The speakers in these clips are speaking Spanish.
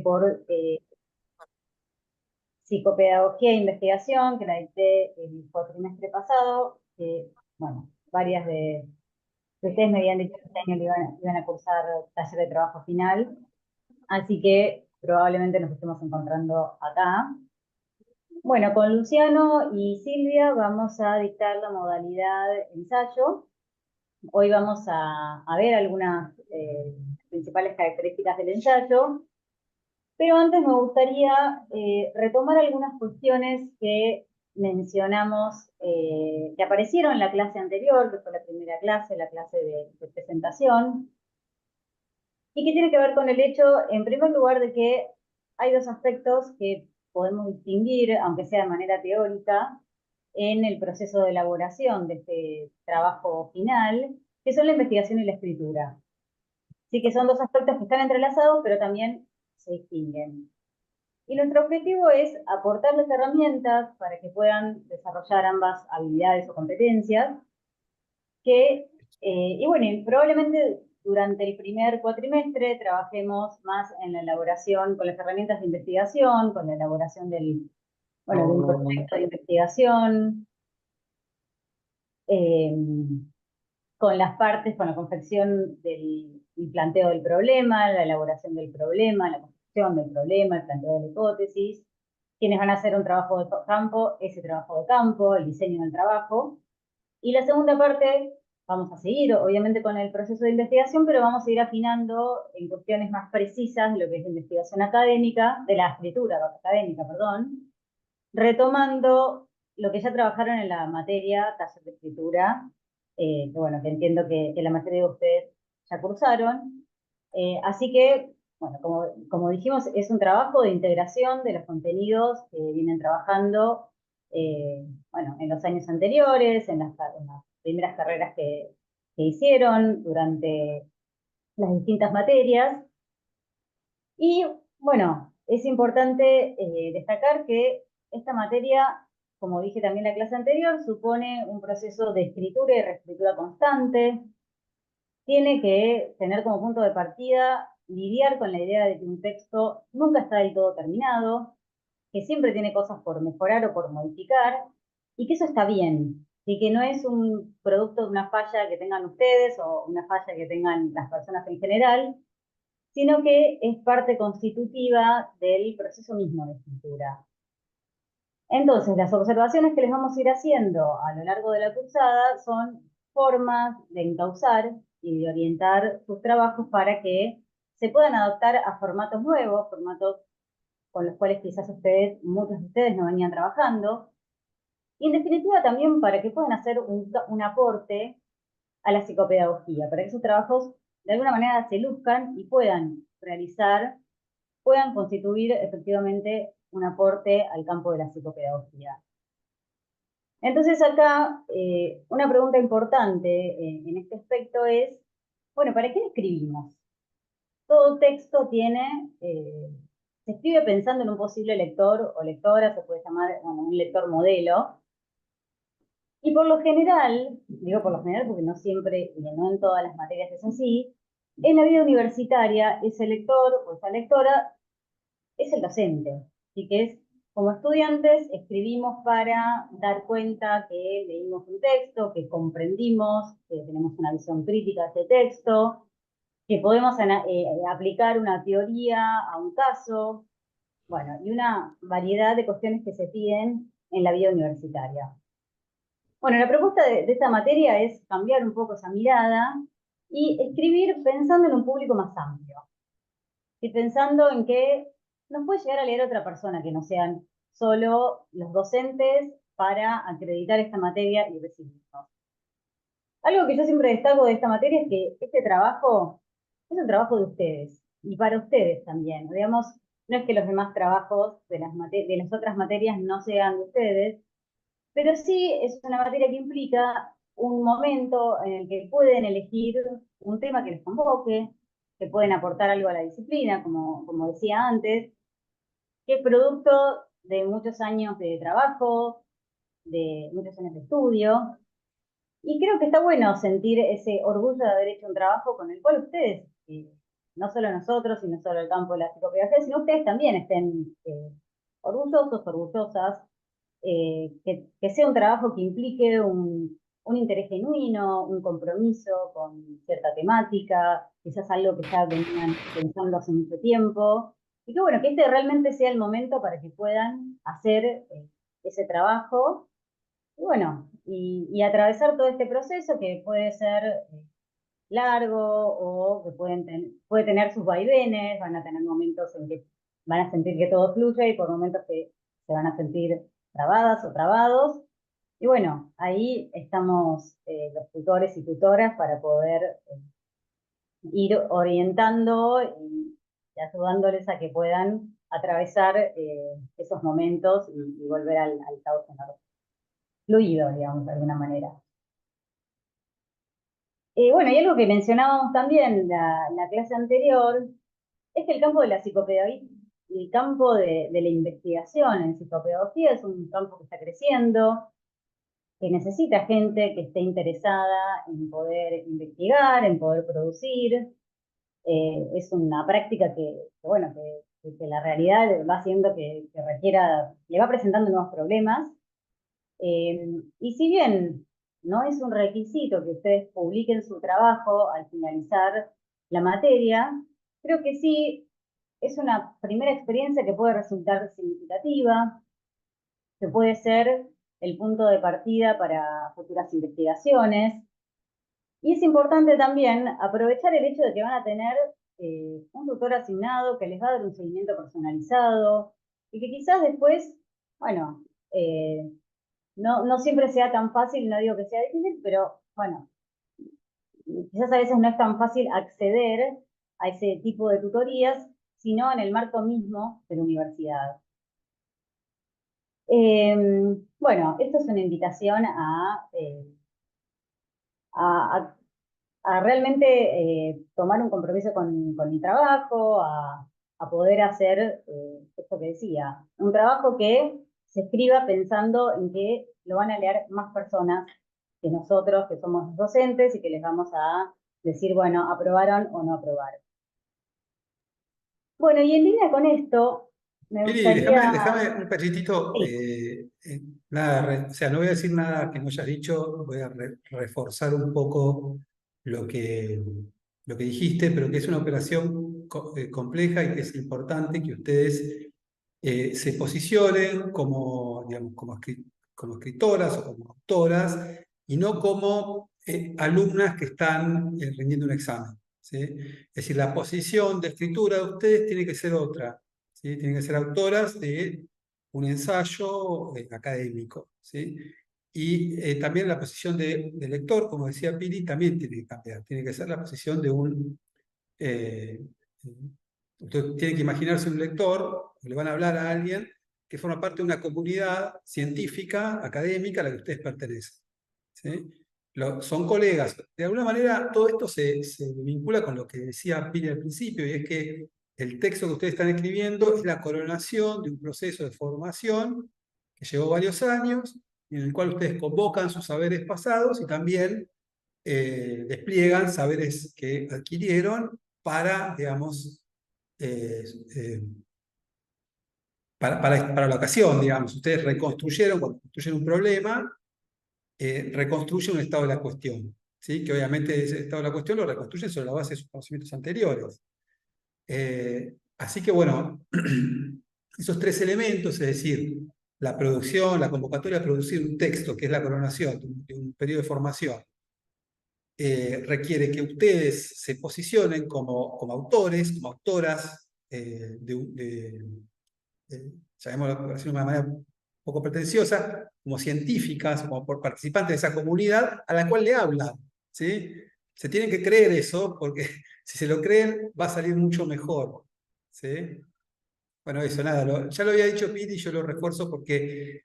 por psicopedagogía e investigación, que la dicté el cuatrimestre pasado, que, bueno, varias de ustedes me habían dicho que este año iban a cursar taller de trabajo final, así que probablemente nos estemos encontrando acá. Bueno, con Luciano y Silvia vamos a dictar la modalidad ensayo. Hoy vamos a ver algunas principales características del ensayo. Pero antes me gustaría retomar algunas cuestiones que mencionamos, que aparecieron en la clase anterior, que fue la primera clase, la clase de presentación, y que tiene que ver con el hecho, en primer lugar, de que hay dos aspectos que podemos distinguir, aunque sea de manera teórica, en el proceso de elaboración de este trabajo final, que son la investigación y la escritura. Sí que son dos aspectos que están entrelazados, pero también se distinguen. Y nuestro objetivo es aportarles herramientas para que puedan desarrollar ambas habilidades o competencias, que, y bueno, y probablemente durante el primer cuatrimestre trabajemos más en la elaboración con las herramientas de investigación, con la elaboración bueno, de un proyecto de investigación, eh, con las partes, con la confección del planteo del problema, la elaboración del problema, la confección del problema, el planteo de la hipótesis, quienes van a hacer un trabajo de campo, ese trabajo de campo, el diseño del trabajo. Y la segunda parte, vamos a seguir obviamente con el proceso de investigación, pero vamos a ir afinando en cuestiones más precisas de lo que es la investigación académica, de la escritura académica, perdón, retomando lo que ya trabajaron en la materia taller de escritura, que bueno, que entiendo que la mayoría de ustedes ya cursaron. Así que, bueno, como dijimos, es un trabajo de integración de los contenidos que vienen trabajando, bueno, en los años anteriores, en las primeras carreras que hicieron durante las distintas materias. Y bueno, es importante destacar que esta materia, como dije también en la clase anterior, supone un proceso de escritura y reescritura constante. Tiene que tener como punto de partida lidiar con la idea de que un texto nunca está del todo terminado, que siempre tiene cosas por mejorar o por modificar, y que eso está bien, y que no es un producto de una falla que tengan ustedes o una falla que tengan las personas en general, sino que es parte constitutiva del proceso mismo de escritura. Entonces, las observaciones que les vamos a ir haciendo a lo largo de la cursada son formas de encauzar y de orientar sus trabajos para que se puedan adaptar a formatos nuevos, formatos con los cuales quizás muchos de ustedes no venían trabajando, y en definitiva también para que puedan hacer un aporte a la psicopedagogía, para que esos trabajos de alguna manera se luzcan y puedan constituir efectivamente un aporte al campo de la psicopedagogía. Entonces acá una pregunta importante en este aspecto es, bueno, ¿para qué escribimos? Todo texto se escribe pensando en un posible lector o lectora, se puede llamar, bueno, un lector modelo, y por lo general, digo por lo general porque no siempre y no en todas las materias es así, en la vida universitaria ese lector o esa lectora es el docente. Así que como estudiantes, escribimos para dar cuenta que leímos un texto, que comprendimos, que tenemos una visión crítica de ese texto, que podemos aplicar una teoría a un caso, bueno, y una variedad de cuestiones que se piden en la vida universitaria. Bueno, la propuesta de esta materia es cambiar un poco esa mirada y escribir pensando en un público más amplio y pensando en que nos puede llegar a leer otra persona que no sean solo los docentes para acreditar esta materia y recibirnos. Algo que yo siempre destaco de esta materia es que este trabajo es un trabajo de ustedes y para ustedes también. Digamos, no es que los demás trabajos de las otras materias no sean de ustedes, pero sí es una materia que implica un momento en el que pueden elegir un tema que les convoque, que pueden aportar algo a la disciplina, como decía antes, que es producto de muchos años de trabajo, de muchos años de estudio. Y creo que está bueno sentir ese orgullo de haber hecho un trabajo con el cual ustedes no solo nosotros y no solo el campo de la psicopedagogía, sino ustedes también estén orgullosos, orgullosas, que sea un trabajo que implique un interés genuino, un compromiso con cierta temática, quizás algo que ya venían pensando hace mucho tiempo, y que bueno, que este realmente sea el momento para que puedan hacer ese trabajo, y bueno, y atravesar todo este proceso que puede ser largo o que puede tener sus vaivenes, van a tener momentos en que van a sentir que todo fluye y por momentos que se van a sentir trabadas o trabados. Y bueno, ahí estamos los tutores y tutoras para poder ir orientando y ayudándoles a que puedan atravesar esos momentos y volver al cauce fluido, digamos, de alguna manera. Bueno, y algo que mencionábamos también la clase anterior, es que el campo de la psicopedagogía, el campo de la investigación en psicopedagogía es un campo que está creciendo, que necesita gente que esté interesada en poder investigar, en poder producir. Es una práctica bueno, que la realidad va haciendo que requiera, le va presentando nuevos problemas. Y si bien no es un requisito que ustedes publiquen su trabajo al finalizar la materia, creo que sí es una primera experiencia que puede resultar significativa, que puede ser el punto de partida para futuras investigaciones. Y es importante también aprovechar el hecho de que van a tener un tutor asignado que les va a dar un seguimiento personalizado y que quizás después, bueno, no siempre sea tan fácil, no digo que sea difícil, pero bueno, quizás a veces no es tan fácil acceder a ese tipo de tutorías, sino en el marco mismo de la universidad. Bueno, esto es una invitación a, a realmente tomar un compromiso con mi trabajo, a poder hacer esto que decía, un trabajo que se escriba pensando en que lo van a leer más personas que nosotros, que somos docentes y que les vamos a decir, bueno, aprobaron o no aprobaron. Bueno, y en línea con esto, me Pili, gustaría... déjame un cachitito, Sí, nada, o sea, no voy a decir nada que no hayas dicho, voy a reforzar un poco lo que, lo que dijiste, pero que es una operación compleja y que es importante que ustedes se posicionen como, digamos, como escritoras o como autoras y no como alumnas que están rindiendo un examen, ¿sí? Es decir, la posición de escritura de ustedes tiene que ser otra. ¿Sí? Tienen que ser autoras de un ensayo académico. ¿Sí? Y también la posición de lector, como decía Pili, también tiene que cambiar. Tiene que ser la posición de un... eh, usted tiene que imaginarse un lector, o le van a hablar a alguien que forma parte de una comunidad científica, académica a la que ustedes pertenecen. ¿Sí? Son colegas. De alguna manera, todo esto se vincula con lo que decía Pili al principio, y es que el texto que ustedes están escribiendo es la coronación de un proceso de formación que llevó varios años, en el cual ustedes convocan sus saberes pasados y también despliegan saberes que adquirieron para, digamos, eh, eh, para la ocasión, digamos. Ustedes reconstruyeron, cuando construyen un problema, reconstruye un estado de la cuestión, ¿sí? Que obviamente ese estado de la cuestión lo reconstruyen sobre la base de sus conocimientos anteriores. Así que bueno, esos tres elementos, es decir, la producción, la convocatoria a producir un texto, que es la coronación de un periodo de formación, requiere que ustedes se posicionen como autores, como autoras llamémoslo de una manera un poco pretenciosa, como científicas, como por participantes de esa comunidad a la cual le hablan. ¿Sí? Se tienen que creer eso, porque si se lo creen va a salir mucho mejor. ¿Sí? Bueno, eso, nada, ya lo había dicho Pete y yo lo refuerzo porque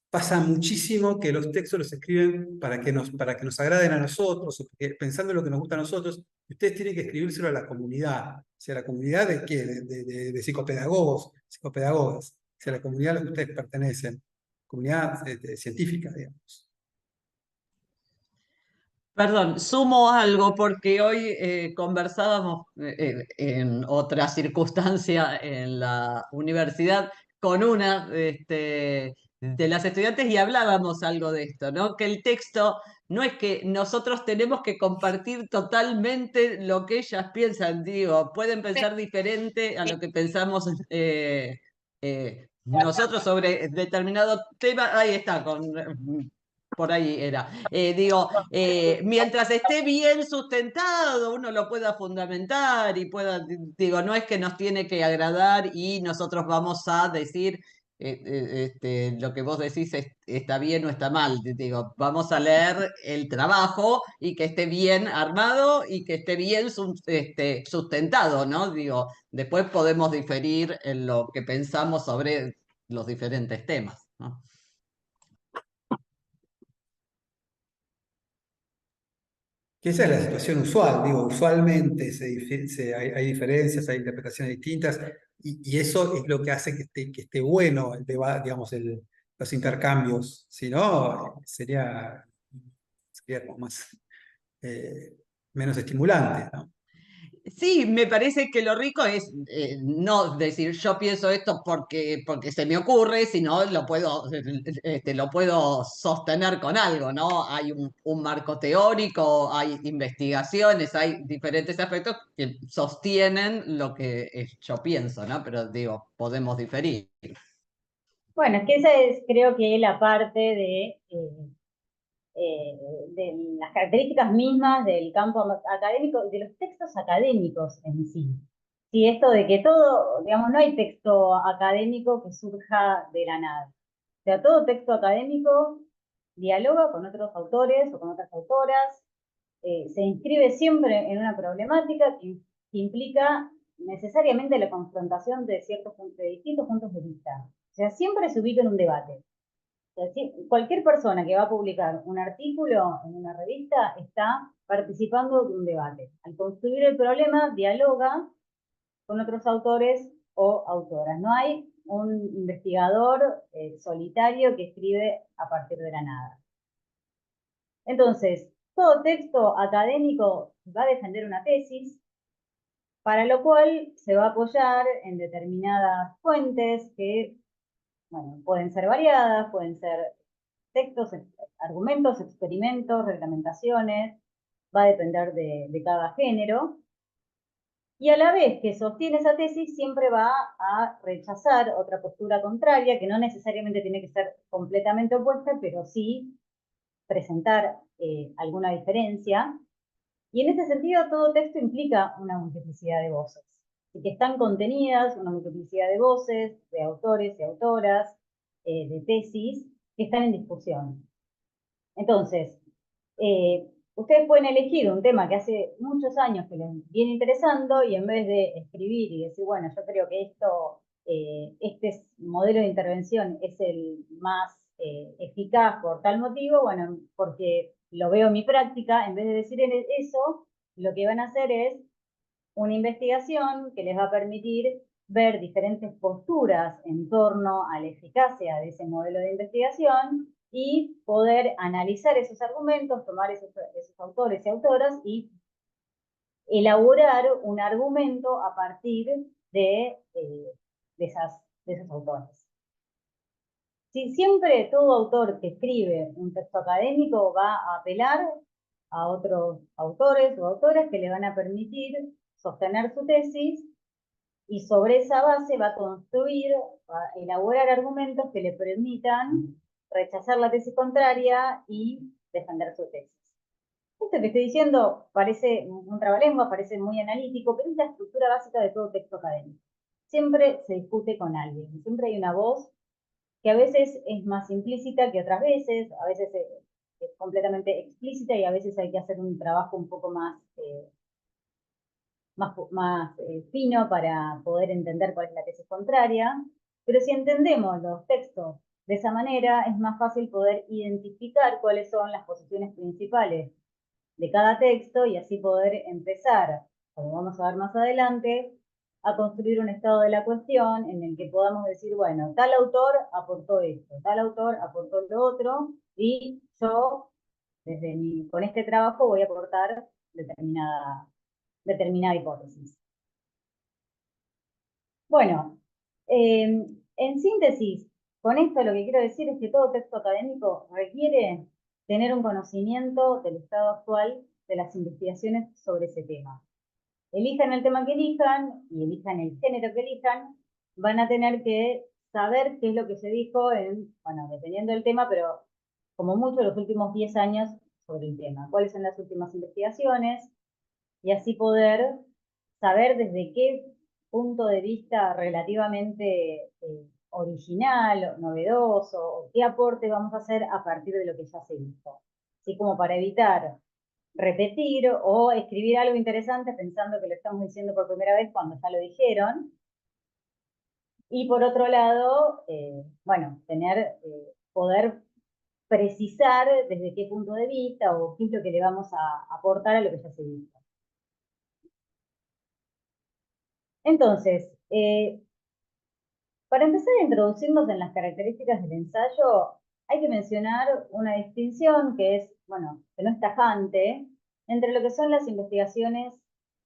pasa muchísimo que los textos los escriben para que nos agraden a nosotros, o pensando en lo que nos gusta a nosotros, ustedes tienen que escribírselo a la comunidad. O sea, ¿la comunidad de qué? De psicopedagogos, psicopedagogas. O sea, la comunidad a la que ustedes pertenecen. Comunidad científica, digamos. Perdón, sumo algo porque hoy conversábamos en otra circunstancia en la universidad con una de las estudiantes y hablábamos algo de esto, ¿no? Que el texto no es que nosotros tenemos que compartir totalmente lo que ellas piensan, digo, pueden pensar diferente a lo que pensamos nosotros sobre determinado tema. Ahí está, por ahí era. Mientras esté bien sustentado, uno lo pueda fundamentar y pueda, digo, no es que nos tiene que agradar y nosotros vamos a decir lo que vos decís está bien o está mal. Digo, vamos a leer el trabajo y que esté bien armado y que esté bien sustentado, ¿no? Digo, después podemos diferir en lo que pensamos sobre los diferentes temas, ¿no? Que esa es la situación usual, digo, usualmente hay diferencias, hay interpretaciones distintas, y eso es lo que hace que esté bueno el debate, digamos, los intercambios. Si no, sería como más, eh, menos estimulante, ¿no? Sí, me parece que lo rico es no decir yo pienso esto porque se me ocurre, sino lo puedo sostener con algo, ¿no? Hay un marco teórico, hay investigaciones, hay diferentes aspectos que sostienen lo que yo pienso, ¿no? Pero digo, podemos diferir. Bueno, es que esa es, creo que la parte eh, de las características mismas del campo académico y de los textos académicos en sí. Sí, esto de que todo, digamos, no hay texto académico que surja de la nada. O sea, todo texto académico dialoga con otros autores o con otras autoras, se inscribe siempre en una problemática que implica necesariamente la confrontación de distintos puntos de vista. O sea, siempre se ubica en un debate. O sea, cualquier persona que va a publicar un artículo en una revista está participando de un debate. Al construir el problema, dialoga con otros autores o autoras. No hay un investigador solitario que escribe a partir de la nada. Entonces, todo texto académico va a defender una tesis, para lo cual se va a apoyar en determinadas fuentes que, bueno, pueden ser variadas, pueden ser textos, argumentos, experimentos, reglamentaciones, va a depender de cada género. Y a la vez que sostiene esa tesis, siempre va a rechazar otra postura contraria, que no necesariamente tiene que ser completamente opuesta, pero sí presentar alguna diferencia. Y en ese sentido, todo texto implica una multiplicidad de voces, y que están contenidas una multiplicidad de voces, de autores y autoras, de tesis, que están en discusión. Entonces, ustedes pueden elegir un tema que hace muchos años que les viene interesando y en vez de escribir y decir, bueno, yo creo que este modelo de intervención es el más eficaz por tal motivo, bueno, porque lo veo en mi práctica, en vez de decir eso, lo que van a hacer es una investigación que les va a permitir ver diferentes posturas en torno a la eficacia de ese modelo de investigación y poder analizar esos argumentos, tomar esos autores y autoras y elaborar un argumento a partir de esos autores. Si siempre todo autor que escribe un texto académico va a apelar a otros autores o autoras que le van a permitir sostener su tesis y sobre esa base va a construir, va a elaborar argumentos que le permitan rechazar la tesis contraria y defender su tesis. Esto que estoy diciendo parece un trabalengua, parece muy analítico, pero es la estructura básica de todo texto académico. Siempre se discute con alguien, siempre hay una voz que a veces es más implícita que otras veces, a veces es completamente explícita y a veces hay que hacer un trabajo un poco más fino para poder entender cuál es la tesis contraria. Pero si entendemos los textos de esa manera, es más fácil poder identificar cuáles son las posiciones principales de cada texto y así poder empezar, como vamos a ver más adelante, a construir un estado de la cuestión en el que podamos decir, bueno, tal autor aportó esto, tal autor aportó lo otro, y yo con este trabajo voy a aportar determinada hipótesis. Bueno, en síntesis, con esto lo que quiero decir es que todo texto académico requiere tener un conocimiento del estado actual de las investigaciones sobre ese tema. Elijan el tema que elijan y elijan el género que elijan, van a tener que saber qué es lo que se dijo bueno, dependiendo del tema, pero como mucho los últimos 10 años sobre el tema. ¿Cuáles son las últimas investigaciones? Y así poder saber desde qué punto de vista relativamente original, novedoso, o qué aporte vamos a hacer a partir de lo que ya se dijo. Así como para evitar repetir o escribir algo interesante pensando que lo estamos diciendo por primera vez cuando ya lo dijeron. Y por otro lado, bueno, poder precisar desde qué punto de vista o qué es lo que le vamos a aportar a lo que ya se dijo. Entonces, para empezar a introducirnos en las características del ensayo, hay que mencionar una distinción que es, bueno, que no es tajante, entre lo que son las investigaciones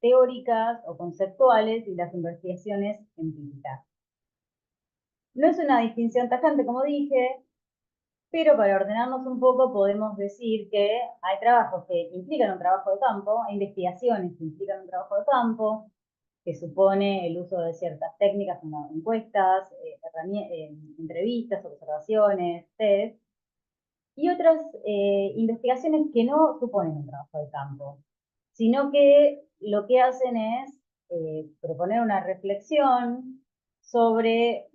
teóricas o conceptuales y las investigaciones empíricas. No es una distinción tajante, como dije, pero para ordenarnos un poco podemos decir que hay trabajos que implican un trabajo de campo, hay investigaciones que implican un trabajo de campo, que supone el uso de ciertas técnicas como encuestas, entrevistas, observaciones, test, y otras investigaciones que no suponen un trabajo de campo, sino que lo que hacen es proponer una reflexión sobre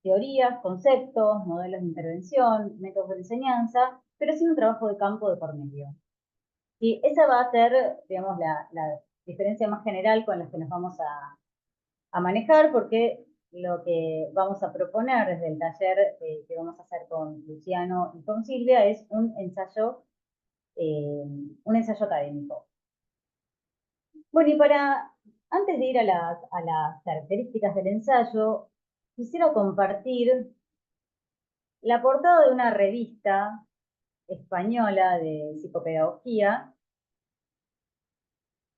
teorías, conceptos, modelos de intervención, métodos de enseñanza, pero sin un trabajo de campo de por medio. Y esa va a ser, digamos, la diferencia más general con la que nos vamos a manejar, porque lo que vamos a proponer desde el taller que vamos a hacer con Luciano y con Silvia es un ensayo académico. Bueno, y antes de ir a las características del ensayo, quisiera compartir la portada de una revista española de psicopedagogía.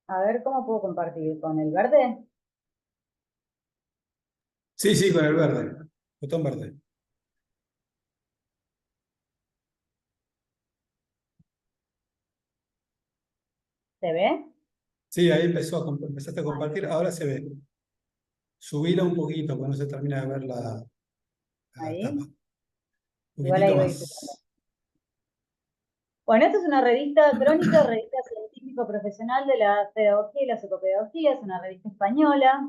A ver, ¿cómo puedo compartir? ¿Con el verde? Sí, sí, con el verde, botón verde. ¿Se ve? Sí, ahí empezaste a compartir, ahora se ve. Subíla un poquito, porque no se termina de ver la tapa. Ahí. Un Igual poquitito ahí voy. más. Bueno, esta es una revista crónica, revista científico-profesional de la pedagogía y la psicopedagogía, es una revista española.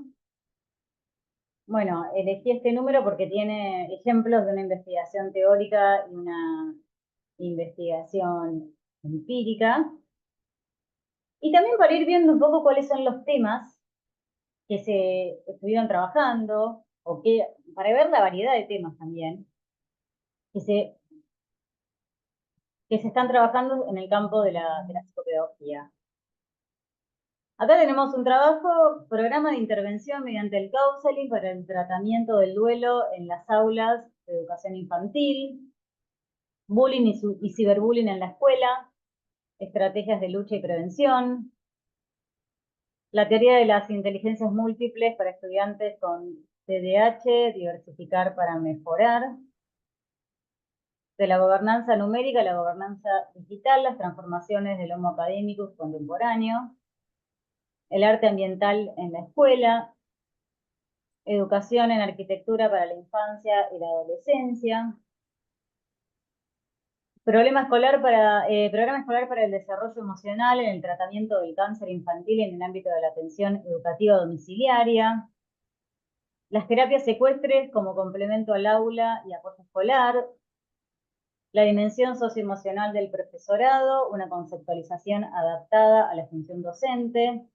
Bueno, elegí este número porque tiene ejemplos de una investigación teórica y una investigación empírica. Y también para ir viendo un poco cuáles son los temas que se estuvieron trabajando, para ver la variedad de temas también, que se están trabajando en el campo de la psicopedagogía. Acá tenemos un trabajo, programa de intervención mediante el counseling para el tratamiento del duelo en las aulas de educación infantil, bullying y ciberbullying en la escuela, estrategias de lucha y prevención, la teoría de las inteligencias múltiples para estudiantes con TDAH, diversificar para mejorar, de la gobernanza numérica a la gobernanza digital, las transformaciones del Homo académicus contemporáneo, el arte ambiental en la escuela, educación en arquitectura para la infancia y la adolescencia, programa escolar para el desarrollo emocional en el tratamiento del cáncer infantil en el ámbito de la atención educativa domiciliaria, las terapias secuestres como complemento al aula y apoyo escolar, la dimensión socioemocional del profesorado, una conceptualización adaptada a la función docente,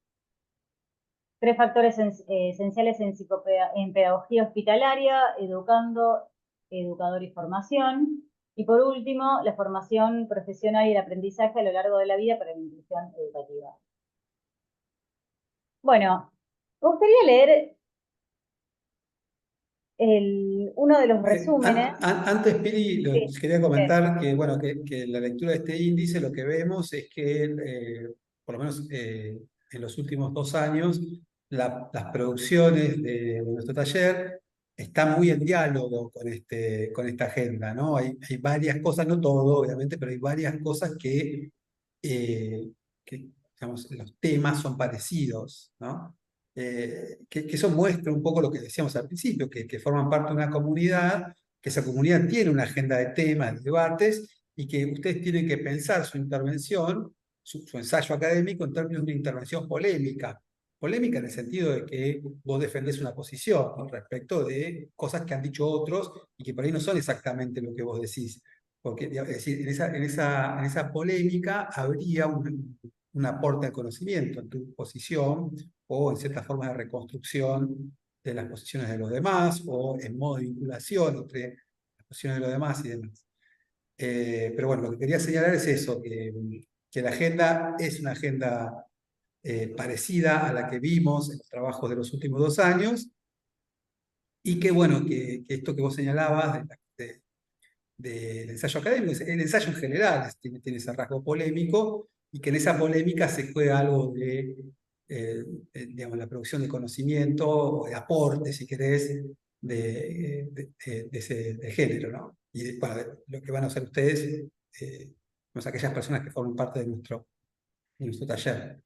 3 factores esenciales en pedagogía hospitalaria, educando, educador y formación. Y por último, la formación profesional y el aprendizaje a lo largo de la vida para la inclusión educativa. Bueno, me gustaría leer uno de los resúmenes. Antes, Pili, Sí, quería comentar que, bueno, que la lectura de este índice lo que vemos es que, por lo menos en los últimos 2 años, las producciones de nuestro taller están muy en diálogo con esta agenda, ¿no? Hay varias cosas, no todo, obviamente, pero hay varias cosas que, digamos, los temas son parecidos, ¿no? Que eso muestra un poco lo que decíamos al principio, que forman parte de una comunidad, que esa comunidad tiene una agenda de temas, de debates, y que ustedes tienen que pensar su intervención, su ensayo académico, en términos de una intervención polémica. Polémica en el sentido de que vos defendés una posición, ¿no?, respecto de cosas que han dicho otros y que por ahí no son exactamente lo que vos decís. Porque, es decir, en esa polémica habría un aporte al conocimiento en tu posición o en ciertas formas de reconstrucción de las posiciones de los demás o en modo de vinculación entre las posiciones de los demás y demás. Pero bueno, lo que quería señalar es eso, que la agenda es una agenda parecida a la que vimos en los trabajos de los últimos 2 años y que bueno, que esto que vos señalabas del ensayo académico, el ensayo en general tiene ese rasgo polémico y que en esa polémica se juega algo digamos, la producción de conocimiento o de aporte, si querés, de género, ¿no? Y bueno, lo que van a hacer ustedes, pues aquellas personas que forman parte de nuestro taller.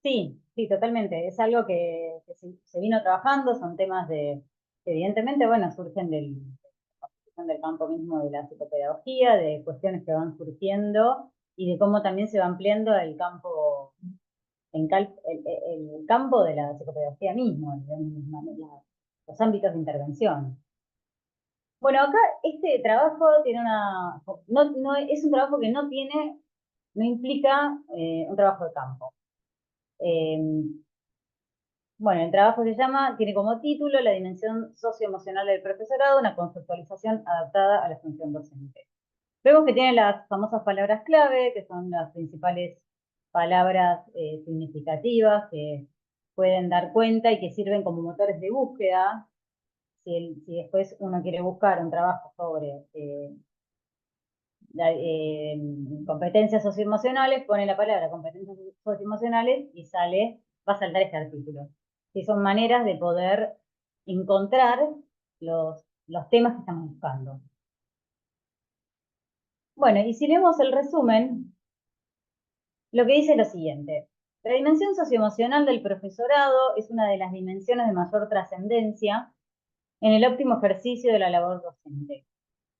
sí, sí, totalmente. Es algo que se vino trabajando, son temas que evidentemente, bueno, surgen del campo mismo de la psicopedagogía, de cuestiones que van surgiendo y de cómo también se va ampliando el campo, el campo de la psicopedagogía mismo, los ámbitos de intervención. Bueno, acá este trabajo tiene no es un trabajo que no implica un trabajo de campo. Bueno, el trabajo tiene como título La dimensión socioemocional del profesorado, una conceptualización adaptada a la función docente. Vemos que tiene las famosas palabras clave, que son las principales palabras significativas que pueden dar cuenta y que sirven como motores de búsqueda. Si después uno quiere buscar un trabajo sobre competencias socioemocionales, pone la palabra competencias socioemocionales y va a saltar este artículo. Que son maneras de poder encontrar los temas que estamos buscando. Bueno, y si vemos el resumen, lo que dice es lo siguiente. La dimensión socioemocional del profesorado es una de las dimensiones de mayor trascendencia en el óptimo ejercicio de la labor docente.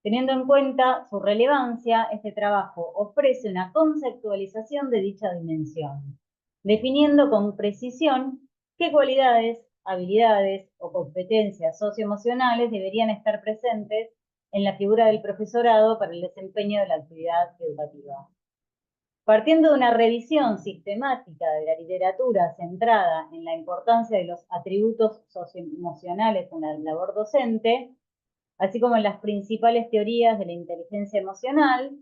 Teniendo en cuenta su relevancia, este trabajo ofrece una conceptualización de dicha dimensión, definiendo con precisión qué cualidades, habilidades o competencias socioemocionales deberían estar presentes en la figura del profesorado para el desempeño de la actividad educativa. Partiendo de una revisión sistemática de la literatura centrada en la importancia de los atributos socioemocionales en la labor docente, así como en las principales teorías de la inteligencia emocional,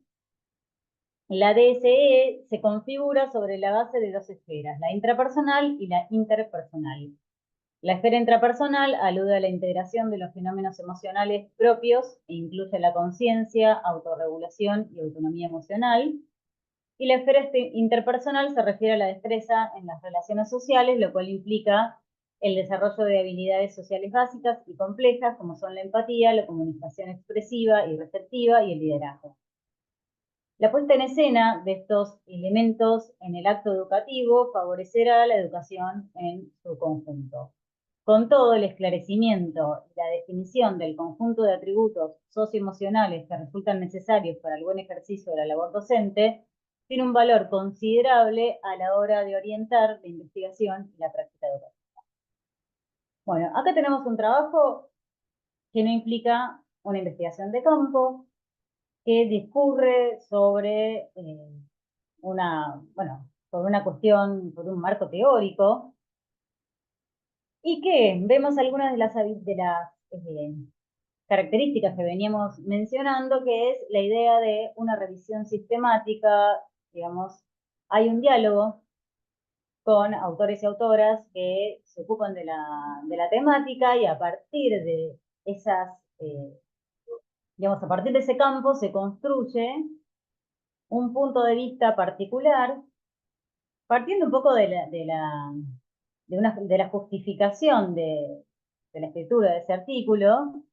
la DSE se configura sobre la base de dos esferas, la intrapersonal y la interpersonal. La esfera intrapersonal alude a la integración de los fenómenos emocionales propios e incluye la conciencia, autorregulación y autonomía emocional. Y la esfera interpersonal se refiere a la destreza en las relaciones sociales, lo cual implica el desarrollo de habilidades sociales básicas y complejas, como son la empatía, la comunicación expresiva y receptiva y el liderazgo. La puesta en escena de estos elementos en el acto educativo favorecerá la educación en su conjunto. Con todo, el esclarecimiento y la definición del conjunto de atributos socioemocionales que resultan necesarios para el buen ejercicio de la labor docente tiene un valor considerable a la hora de orientar la investigación y la práctica educativa. Bueno, acá tenemos un trabajo que no implica una investigación de campo, que discurre sobre sobre una cuestión, sobre un marco teórico, y que vemos algunas de las características que veníamos mencionando, que es la idea de una revisión sistemática, digamos, hay un diálogo con autores y autoras que se ocupan de la temática, y a partir de esas, digamos, a partir de ese campo se construye un punto de vista particular, partiendo un poco de la justificación de la escritura de ese artículo,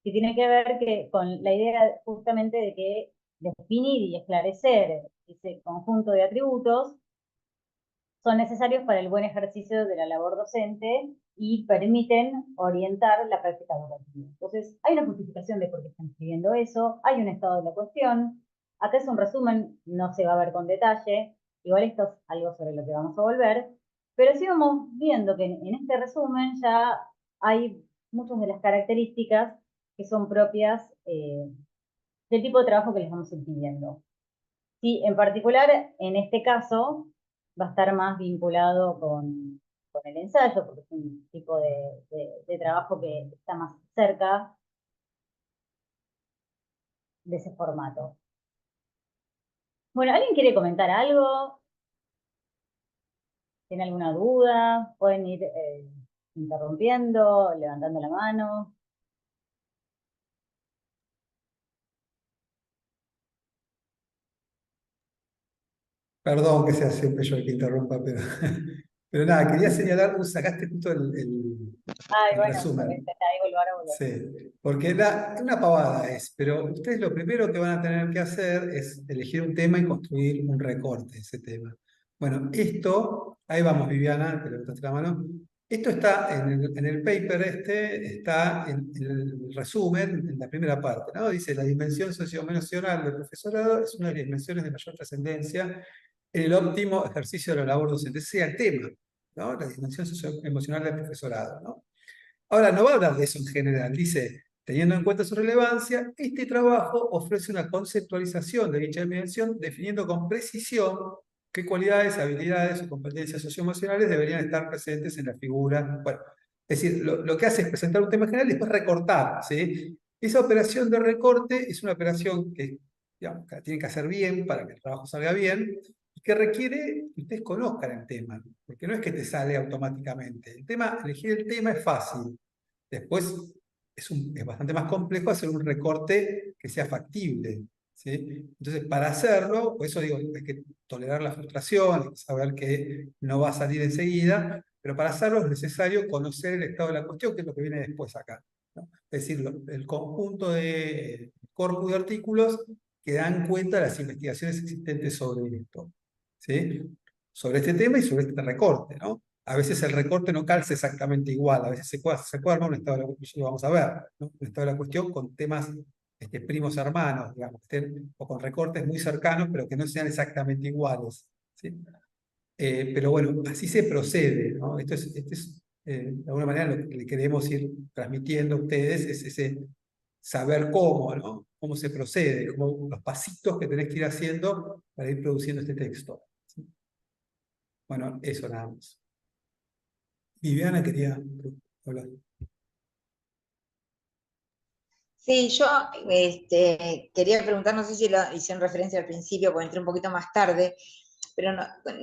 que tiene que ver con la idea justamente de que definir y esclarecer ese conjunto de atributos son necesarios para el buen ejercicio de la labor docente y permiten orientar la práctica educativa. Entonces, hay una justificación de por qué están escribiendo eso, hay un estado de la cuestión. Acá es un resumen, no se va a ver con detalle, igual esto es algo sobre lo que vamos a volver, pero sí vamos viendo que en este resumen ya hay muchas de las características que son propias del tipo de trabajo que les vamos a ir pidiendo. Sí, en particular, en este caso, va a estar más vinculado con el ensayo, porque es un tipo de trabajo que está más cerca de ese formato. Bueno, ¿alguien quiere comentar algo? ¿Tiene alguna duda? Pueden ir interrumpiendo, levantando la mano. Perdón que sea siempre yo el que interrumpa, pero, pero nada, quería señalar, sacaste justo Ay, el bueno, resumen. ahí volver. Sí, porque una pavada es, pero ustedes lo primero que van a tener que hacer es elegir un tema y construir un recorte de ese tema. Bueno, esto, ahí vamos Viviana, que levantaste la mano, esto está en el paper está en el resumen, en la primera parte, ¿no? Dice, la dimensión socioemocional del profesorado es una de las dimensiones de mayor trascendencia en el óptimo ejercicio de la labor docente. Ese sea el tema, ¿no? La dimensión socioemocional del profesorado, ¿no? Ahora, no va a hablar de eso en general, dice, teniendo en cuenta su relevancia, este trabajo ofrece una conceptualización de dicha dimensión, definiendo con precisión qué cualidades, habilidades o competencias socioemocionales deberían estar presentes en la figura. Bueno, es decir, lo que hace es presentar un tema general y después recortar, ¿sí? Esa operación de recorte es una operación que, digamos, que la tienen que hacer bien para que el trabajo salga bien, y que requiere que ustedes conozcan el tema, porque no es que te sale automáticamente. Elegir el tema es fácil. Después es bastante más complejo hacer un recorte que sea factible, ¿sí? Entonces, para hacerlo, por eso digo, hay que tolerar la frustración, hay que saber que no va a salir enseguida, pero para hacerlo es necesario conocer el estado de la cuestión, que es lo que viene después acá, ¿no? Es decir, el conjunto de corpus de artículos que dan cuenta de las investigaciones existentes sobre esto, ¿sí? Sobre este tema y sobre este recorte, ¿no? A veces el recorte no calza exactamente igual, a veces se puede armar un estado de la cuestión, lo vamos a ver, ¿no? Un estado de la cuestión con temas primos hermanos, digamos, o con recortes muy cercanos, pero que no sean exactamente iguales, ¿sí? Pero bueno, así se procede, ¿no? Esto es de alguna manera lo que le queremos ir transmitiendo a ustedes, es ese saber cómo, ¿no? Cómo se procede, cómo los pasitos que tenés que ir haciendo para ir produciendo este texto, ¿sí? Bueno, eso nada más. Viviana quería hablar. Sí, yo quería preguntar, no sé si lo hicieron referencia al principio, porque entré un poquito más tarde, pero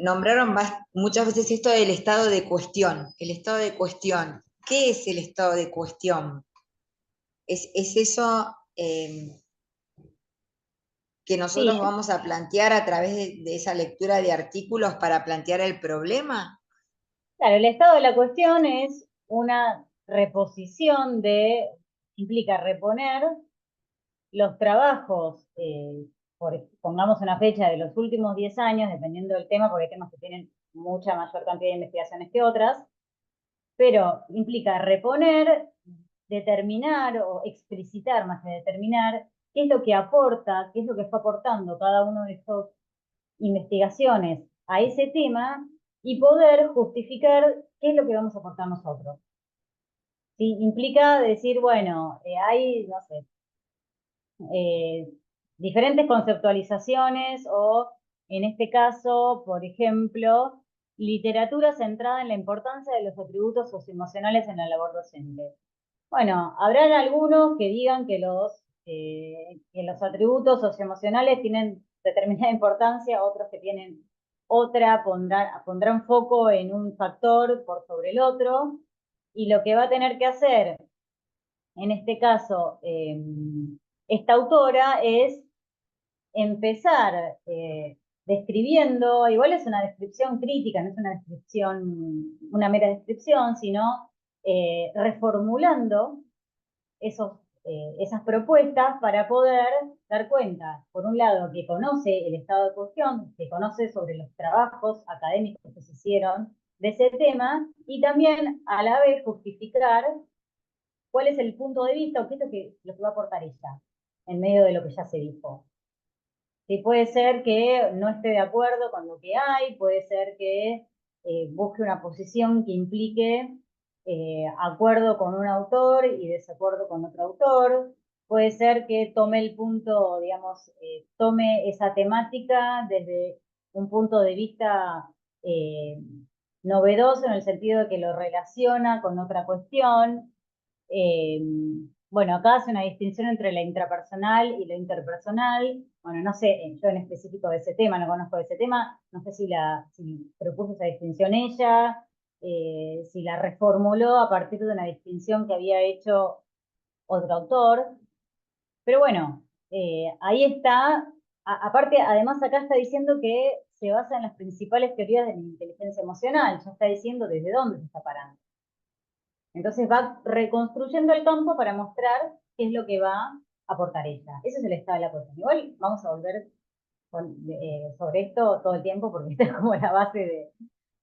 nombraron muchas veces esto del estado de cuestión. El estado de cuestión. ¿Qué es el estado de cuestión? ¿Es eso que nosotros Sí, vamos a plantear a través de esa lectura de artículos para plantear el problema? claro, el estado de la cuestión es una reposición implica reponer los trabajos, pongamos una fecha de los últimos 10 años, dependiendo del tema, porque hay temas que tienen mucha mayor cantidad de investigaciones que otras, pero implica reponer, determinar o explicitar más que determinar qué es lo que aporta, qué es lo que está aportando cada uno de estos investigaciones a ese tema y poder justificar qué es lo que vamos a aportar nosotros. ¿Sí? Implica decir, bueno, hay, no sé, diferentes conceptualizaciones o, en este caso, por ejemplo, literatura centrada en la importancia de los atributos socioemocionales en la labor docente. Bueno, habrán algunos que digan que los atributos socioemocionales tienen determinada importancia, otros que tienen otra pondrá un foco en un factor por sobre el otro, y lo que va a tener que hacer, en este caso, esta autora, es empezar describiendo, igual es una descripción crítica, no es una descripción, una mera descripción, sino reformulando esas propuestas para poder dar cuenta, por un lado, que conoce el estado de cuestión, que conoce sobre los trabajos académicos que se hicieron de ese tema, y también a la vez justificar cuál es el punto de vista o qué es lo que va a aportar ella en medio de lo que ya se dijo. Sí, puede ser que no esté de acuerdo con lo que hay, puede ser que busque una posición que implique acuerdo con un autor y desacuerdo con otro autor, puede ser que tome el punto, digamos, tome esa temática desde un punto de vista novedoso en el sentido de que lo relaciona con otra cuestión. Bueno, acá hace una distinción entre la intrapersonal y lo interpersonal. Bueno, no sé, yo en específico de ese tema, no conozco de ese tema, no sé si propuso esa distinción ella, si la reformuló a partir de una distinción que había hecho otro autor. Pero bueno, ahí está. Aparte, además acá está diciendo que se basa en las principales teorías de la inteligencia emocional, ya está diciendo desde dónde se está parando. Entonces va reconstruyendo el campo para mostrar qué es lo que va a aportar ella. Ese es el estado de la cuestión. Igual vamos a volver sobre esto todo el tiempo porque esta es como la base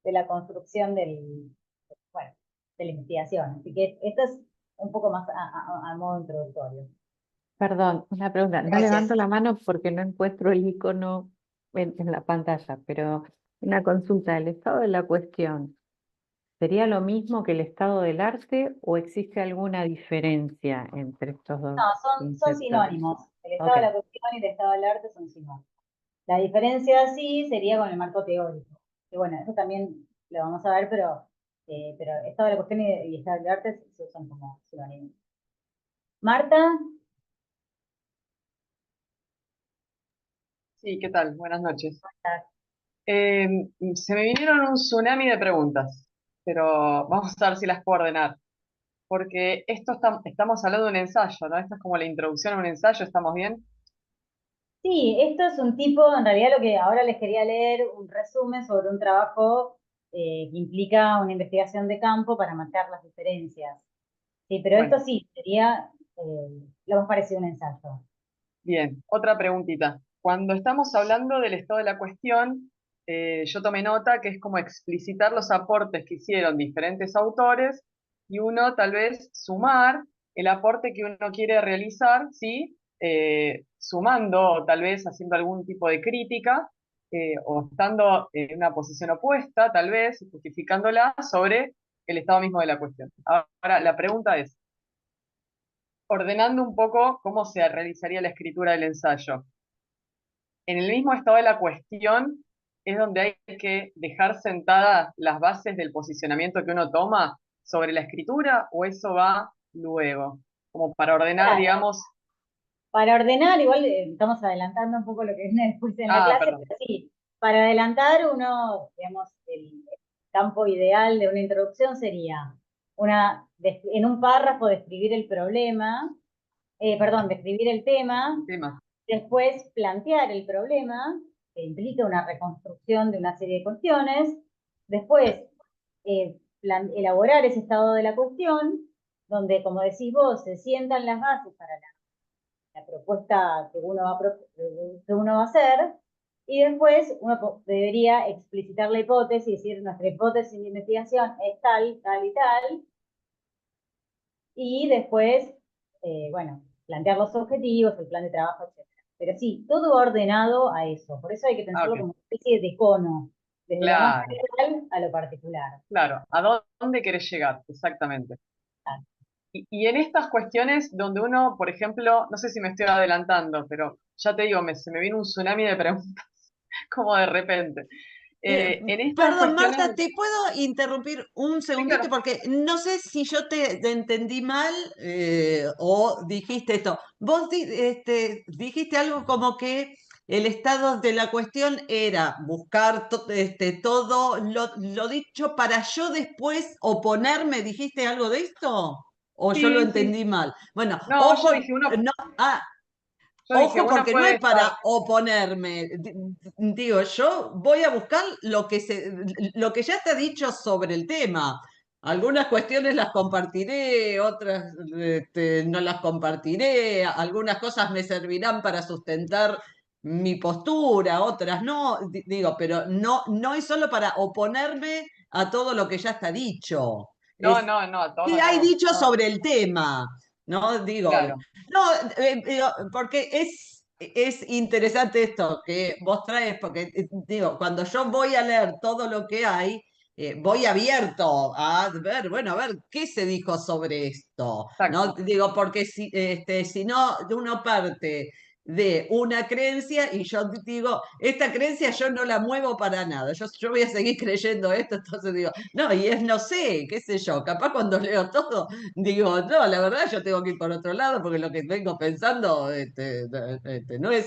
de la construcción bueno, de la investigación. Así que esto es un poco más a modo introductorio. Perdón, una pregunta. No Gracias. levanto la mano porque no encuentro el icono en la pantalla, pero una consulta. ¿El estado de la cuestión sería lo mismo que el estado del arte o existe alguna diferencia entre estos dos No, son conceptos? sinónimos. El estado de la cuestión y el estado del arte son sinónimos. La diferencia sí sería con el marco teórico. Que bueno, eso también lo vamos a ver, pero estado de la cuestión y estado del arte se usan como sinónimos. Marta, Sí, ¿qué tal? Buenas noches. Se me vinieron un tsunami de preguntas, pero vamos a ver si las puedo ordenar. Porque estamos hablando de un ensayo, ¿no? Esto es como la introducción a un ensayo, ¿estamos bien? sí, esto es un tipo, en realidad lo que ahora les quería leer, un resumen sobre un trabajo que implica una investigación de campo para marcar las diferencias. Sí, pero Bueno. esto sí, sería lo más parecido a un ensayo. Bien, otra preguntita. Cuando estamos hablando del estado de la cuestión, yo tomé nota que es como explicitar los aportes que hicieron diferentes autores y uno tal vez sumar el aporte que uno quiere realizar, ¿sí? Sumando o tal vez haciendo algún tipo de crítica o estando en una posición opuesta, tal vez, justificándola sobre el estado mismo de la cuestión. Ahora, la pregunta es, ordenando un poco cómo se realizaría la escritura del ensayo. En el mismo estado de la cuestión es donde hay que dejar sentadas las bases del posicionamiento que uno toma sobre la escritura, o eso va luego, como para ordenar, Claro. digamos. Para ordenar, igual estamos adelantando un poco lo que viene después en la clase, Perdón. pero sí, para adelantar uno, digamos, el campo ideal de una introducción sería en un párrafo describir el problema, describir el tema, Tema. después plantear el problema, que implica una reconstrucción de una serie de cuestiones, después elaborar ese estado de la cuestión, donde, como decís vos, se sientan las bases para la propuesta que uno va a hacer, y después uno debería explicitar la hipótesis, decir, nuestra hipótesis de investigación es tal, tal y tal, y después, bueno, plantear los objetivos, el plan de trabajo, etc. Pero sí, todo ordenado a eso. Por eso hay que pensarlo Ok. como una especie de cono, desde lo más Claro, general a lo particular. claro. ¿A dónde querés llegar? Exactamente. Claro. Y en estas cuestiones donde uno, por ejemplo, no sé si me estoy adelantando, pero ya te digo, se me vino un tsunami de preguntas, como de repente. En estas Perdón, cuestiones. Marta, ¿te puedo interrumpir un segundito? claro. Porque no sé si yo te entendí mal o dijiste esto. Vos dijiste algo como que el estado de la cuestión era buscar todo lo dicho para yo después oponerme. ¿Dijiste algo de esto? ¿O yo lo Sí, sí. entendí mal? Bueno, No, ojo, no, yo dije, ojo, uno porque no puede es para estar, oponerme. Digo, yo voy a buscar lo que ya te he dicho sobre el tema. Algunas cuestiones las compartiré, otras no las compartiré, algunas cosas me servirán para sustentar mi postura, otras no. Digo, pero no es solo para oponerme a todo lo que ya está dicho. no, Es no, no, todo qué hay no, dicho no, sobre el tema, ¿no? Digo, claro, no, digo, porque es interesante esto que vos traes, porque digo, cuando yo voy a leer todo lo que hay, voy abierto a ver, bueno, a ver qué se dijo sobre esto, ¿no? exacto, Digo, porque si no, uno parte de una creencia y yo digo, esta creencia yo no la muevo para nada, yo voy a seguir creyendo esto, entonces digo, no, y es no sé, qué sé yo, capaz cuando leo todo digo, no, la verdad yo tengo que ir por otro lado porque lo que vengo pensando no es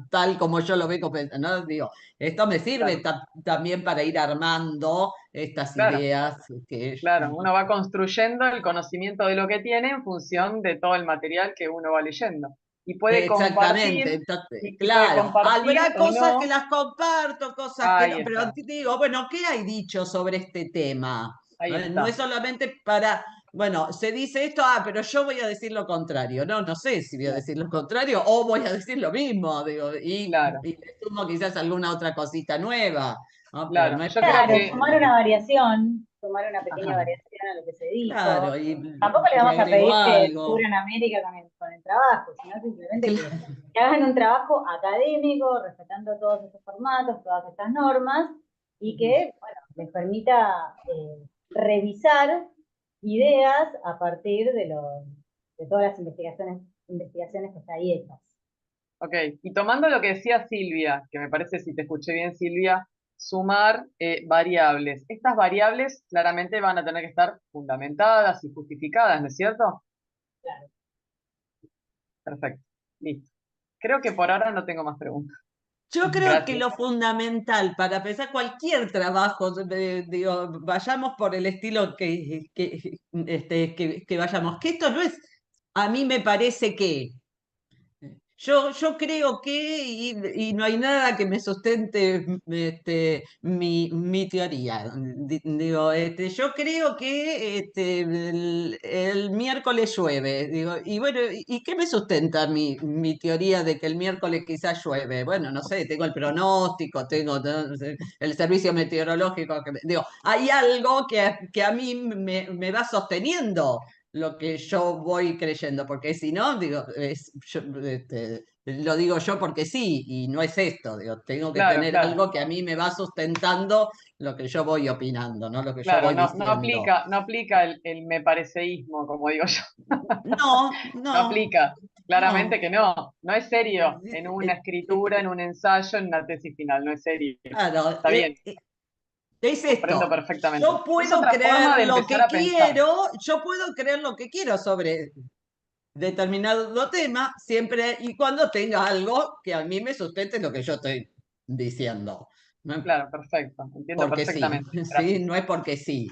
tal como yo lo vengo pensando. ¿No? Digo, esto me sirve claro, también para ir armando estas claro, ideas que... claro. Uno va construyendo el conocimiento de lo que tiene en función de todo el material que uno va leyendo. Y puede Exactamente, compartir, entonces, y puede claro, compartir habrá o cosas que no. las comparto, cosas que no, Ahí pero está, digo, bueno, ¿qué hay dicho sobre este tema? ahí No es está. solamente para, bueno, se dice esto, pero yo voy a decir lo contrario, no sé si voy a Claro, decir lo contrario o voy a decir lo mismo, digo, claro, y le sumo quizás alguna otra cosita nueva, ¿no? Pero no claro. es Yo creo para, Claro, que, sumar una variación, sumar una pequeña ajá, variación a lo que se dijo. claro, y Tampoco le le vamos a agrego pedir que algo, descubran América con el trabajo, sino simplemente claro. que hagan un trabajo académico, respetando todos estos formatos, todas estas normas, y Ujú. que, bueno, les permita revisar ideas a partir de todas las investigaciones que está ahí hechas. ok. Y tomando lo que decía Silvia, que me parece, si te escuché bien, Silvia, sumar variables. Estas variables claramente van a tener que estar fundamentadas y justificadas, ¿no es cierto? Claro. Perfecto. Listo. Creo que por ahora no tengo más preguntas. Yo creo que Gracias. lo fundamental para pensar cualquier trabajo, digo, vayamos por el estilo que vayamos, que esto no es, a mí me parece que yo creo que, y no hay nada que me sustente mi teoría. Digo, yo creo que el miércoles llueve. Digo, y bueno, ¿y qué me sustenta mi teoría de que el miércoles quizás llueve? Bueno, no sé, tengo el pronóstico, tengo no sé, el servicio meteorológico. Digo, hay algo que a mí me va sosteniendo lo que yo voy creyendo, porque si no, digo, lo digo yo porque sí, y no es esto, digo, tengo que Claro, tener claro, algo que a mí me va sustentando lo que yo voy opinando, ¿no? Lo que yo claro. voy No, diciendo. no aplica el me pareceísmo, como digo yo. No, No no, aplica. Claramente no. que no. No es serio en una escritura, en un ensayo, en una tesis final. No es serio. Claro, Está bien, es comprendo esto. perfectamente. Yo Es puedo otra creer forma de lo empezar que a pensar. quiero, yo puedo creer lo que quiero sobre determinado tema, siempre y cuando tenga algo que a mí me sustente lo que yo estoy diciendo. ¿No? Claro, perfecto. Entiendo Porque sí, perfectamente. sí, Gracias. no es porque sí.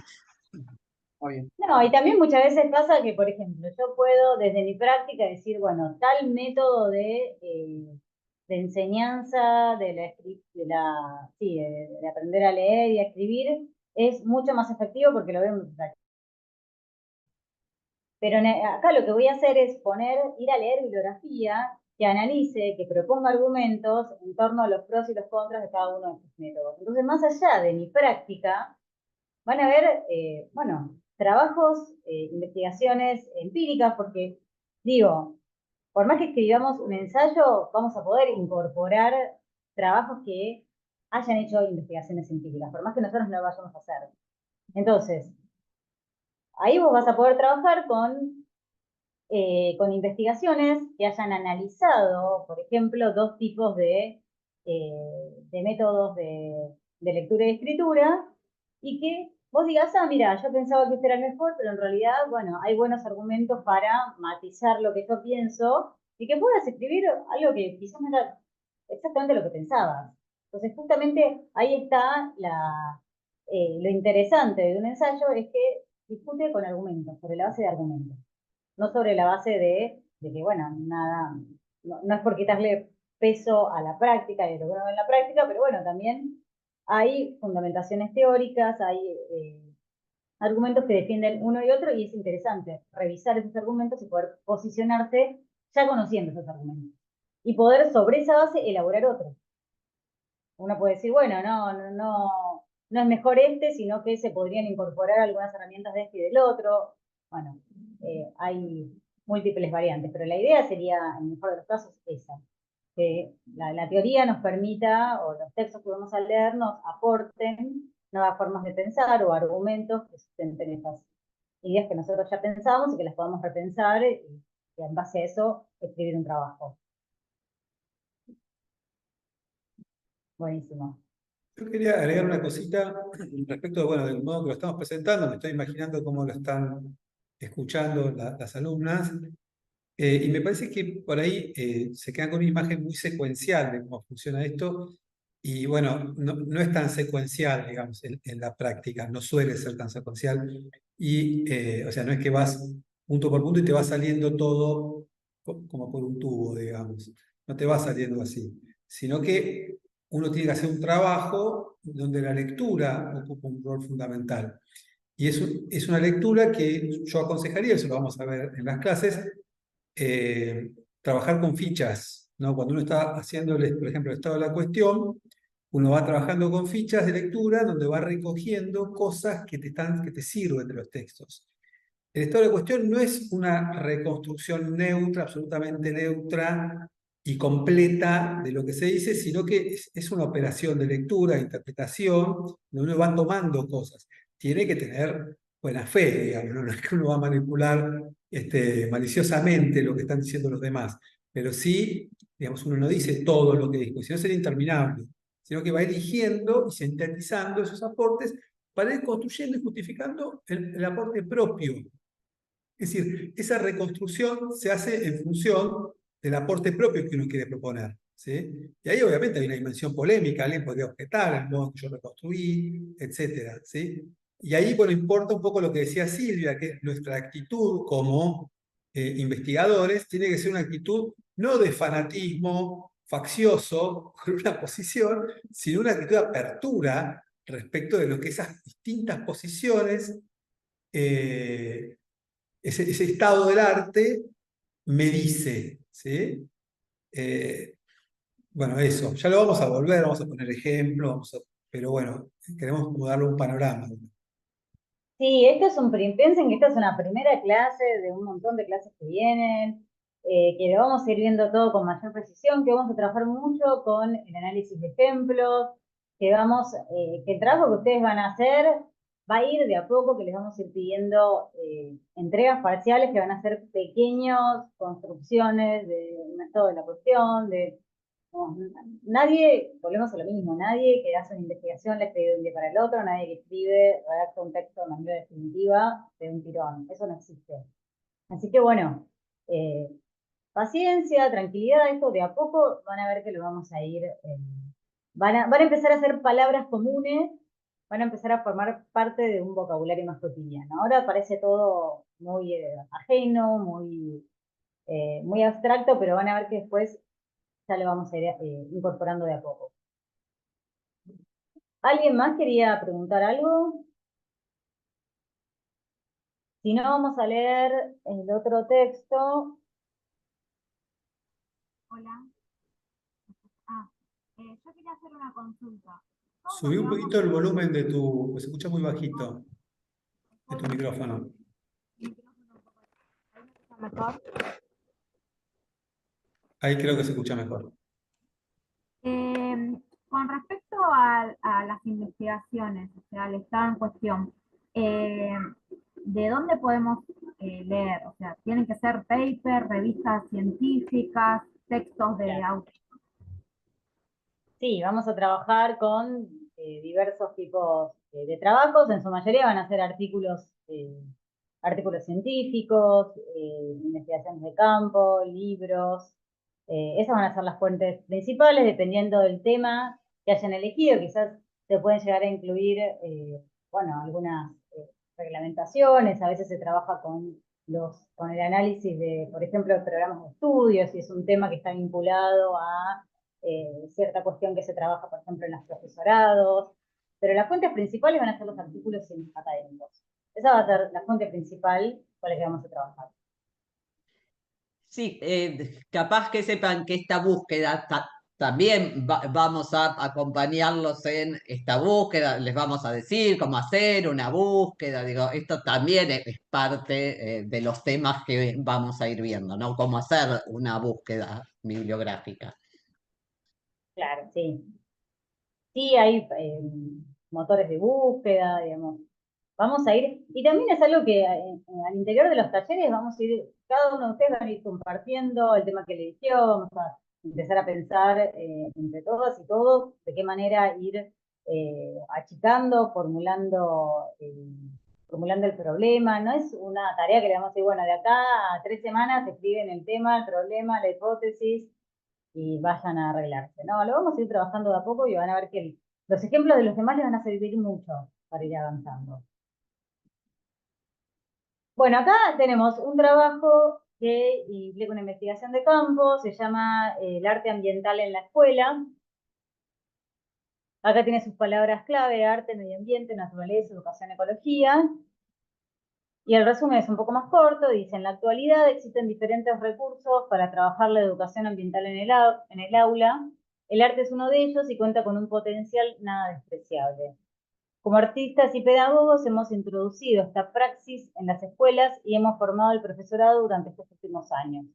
Muy bien. No, y también muchas veces pasa que, por ejemplo, yo puedo desde mi práctica decir, bueno, tal método de enseñanza, sí, de aprender a leer y a escribir, es mucho más efectivo porque lo veo en mi práctica. Pero acá lo que voy a hacer es ir a leer bibliografía que analice, que proponga argumentos en torno a los pros y los contras de cada uno de estos métodos. Entonces, más allá de mi práctica, van a haber, bueno, trabajos, investigaciones empíricas, porque digo, por más que escribamos un ensayo, vamos a poder incorporar trabajos que hayan hecho investigaciones empíricas, por más que nosotros no lo vayamos a hacer. Entonces, ahí vos vas a poder trabajar con investigaciones que hayan analizado, por ejemplo, dos tipos de métodos de lectura y escritura, y que vos digas, mira, yo pensaba que este era el mejor, pero en realidad, bueno, hay buenos argumentos para matizar lo que yo pienso, y que puedas escribir algo que quizás no era exactamente lo que pensabas. Entonces, justamente ahí está lo interesante de un ensayo, es que discute con argumentos, sobre la base de argumentos, no sobre la base de que, bueno, nada, no es por quitarle peso a la práctica y lo bueno en la práctica, pero bueno, también hay fundamentaciones teóricas, hay argumentos que defienden uno y otro, y es interesante revisar esos argumentos y poder posicionarse ya conociendo esos argumentos. Y poder sobre esa base elaborar otros. Uno puede decir, bueno, no es mejor este, sino que se podrían incorporar algunas herramientas de este y del otro. Bueno, hay múltiples variantes, pero la idea sería, en el mejor de los casos, esa. Que la teoría nos permita, o los textos que vamos a leer, nos aporten nuevas formas de pensar o argumentos que sustenten esas ideas que nosotros ya pensamos y que las podamos repensar y en base a eso escribir un trabajo. Buenísimo. Yo quería agregar una cosita respecto, bueno, del modo que lo estamos presentando. Me estoy imaginando cómo lo están escuchando las alumnas. Y me parece que por ahí se quedan con una imagen muy secuencial de cómo funciona esto. Y bueno, no es tan secuencial, digamos, en la práctica, no suele ser tan secuencial. Y, o sea, no es que vas punto por punto y te va saliendo todo como por un tubo, digamos. No te va saliendo así, sino que uno tiene que hacer un trabajo donde la lectura ocupa un rol fundamental. Y es una lectura que yo aconsejaría, eso lo vamos a ver en las clases, trabajar con fichas, ¿no? Cuando uno está haciendo, por ejemplo, el estado de la cuestión, uno va trabajando con fichas de lectura donde va recogiendo cosas que te sirven de los textos. El estado de la cuestión no es una reconstrucción neutra, absolutamente neutra y completa de lo que se dice, sino que es una operación de lectura, de interpretación, donde uno va tomando cosas. Tiene que tener buena fe, digamos, no es que uno va a manipular maliciosamente lo que están diciendo los demás, pero sí, digamos, uno no dice todo lo que dijo, sino sería interminable, sino que va eligiendo y sintetizando esos aportes para ir construyendo y justificando el aporte propio. Es decir, esa reconstrucción se hace en función del aporte propio que uno quiere proponer, ¿sí? Y ahí obviamente hay una dimensión polémica, alguien podría objetar el modo en que yo reconstruí, etcétera, ¿sí? Y ahí, bueno, importa un poco lo que decía Silvia, que nuestra actitud como investigadores tiene que ser una actitud no de fanatismo faccioso con una posición, sino una actitud de apertura respecto de lo que esas distintas posiciones ese estado del arte me dice, ¿sí? Bueno, eso, ya lo vamos a volver, vamos a poner ejemplos, pero bueno, queremos como darle un panorama. Sí, piensen que esta es una primera clase de un montón de clases que vienen, que lo vamos a ir viendo todo con mayor precisión, que vamos a trabajar mucho con el análisis de ejemplos, que el trabajo que ustedes van a hacer va a ir de a poco, que les vamos a ir pidiendo entregas parciales que van a ser pequeñas construcciones de un estado de la cuestión, no, nadie, volvemos a lo mismo, nadie que hace una investigación le escribe de un día para el otro, nadie que escribe, redacta un texto de manera definitiva de un tirón, eso no existe. Así que bueno, paciencia, tranquilidad, esto de a poco van a ver que lo vamos a ir, van a empezar a hacer palabras comunes, van a empezar a formar parte de un vocabulario más cotidiano. Ahora parece todo muy ajeno, muy abstracto, pero van a ver que después ya lo vamos a ir incorporando de a poco. ¿Alguien más quería preguntar algo? Si no, vamos a leer el otro texto. Hola. Yo quería hacer una consulta. Subí un poquito el volumen de se escucha muy bajito, de tu micrófono. ¿Mejor? Ahí creo que se escucha mejor. Con respecto a las investigaciones, o sea, al estado en cuestión, ¿de dónde podemos leer? O sea, ¿tienen que ser papers, revistas científicas, textos de autores? Sí, vamos a trabajar con diversos tipos de trabajos. En su mayoría van a ser artículos científicos, investigaciones de campo, libros. Esas van a ser las fuentes principales, dependiendo del tema que hayan elegido. Quizás se pueden llegar a incluir, bueno, algunas reglamentaciones. A veces se trabaja con el análisis de, por ejemplo, de programas de estudio, si es un tema que está vinculado a cierta cuestión que se trabaja, por ejemplo, en los profesorados. Pero las fuentes principales van a ser los artículos académicos. Esa va a ser la fuente principal con la que vamos a trabajar. Sí, capaz que sepan que esta búsqueda también vamos a acompañarlos en esta búsqueda, les vamos a decir cómo hacer una búsqueda, digo, esto también es parte de los temas que vamos a ir viendo, ¿no? Cómo hacer una búsqueda bibliográfica. Claro, sí. Sí, hay motores de búsqueda, digamos. Vamos a ir, y también es algo que al interior de los talleres vamos a ir, cada uno de ustedes van a ir compartiendo el tema que eligió, vamos a empezar a pensar entre todas y todos de qué manera ir achicando, formulando el problema. No es una tarea que le vamos a decir, bueno, de acá a 3 semanas escriben el tema, el problema, la hipótesis, y vayan a arreglarse. No, lo vamos a ir trabajando de a poco y van a ver que los ejemplos de los demás les van a servir mucho para ir avanzando. Bueno, acá tenemos un trabajo que implica una investigación de campo, se llama El arte ambiental en la escuela. Acá tiene sus palabras clave: arte, medio ambiente, naturaleza, educación, ecología. Y el resumen es un poco más corto, dice: en la actualidad existen diferentes recursos para trabajar la educación ambiental en el aula. El arte es uno de ellos y cuenta con un potencial nada despreciable. Como artistas y pedagogos hemos introducido esta praxis en las escuelas y hemos formado el profesorado durante estos últimos años,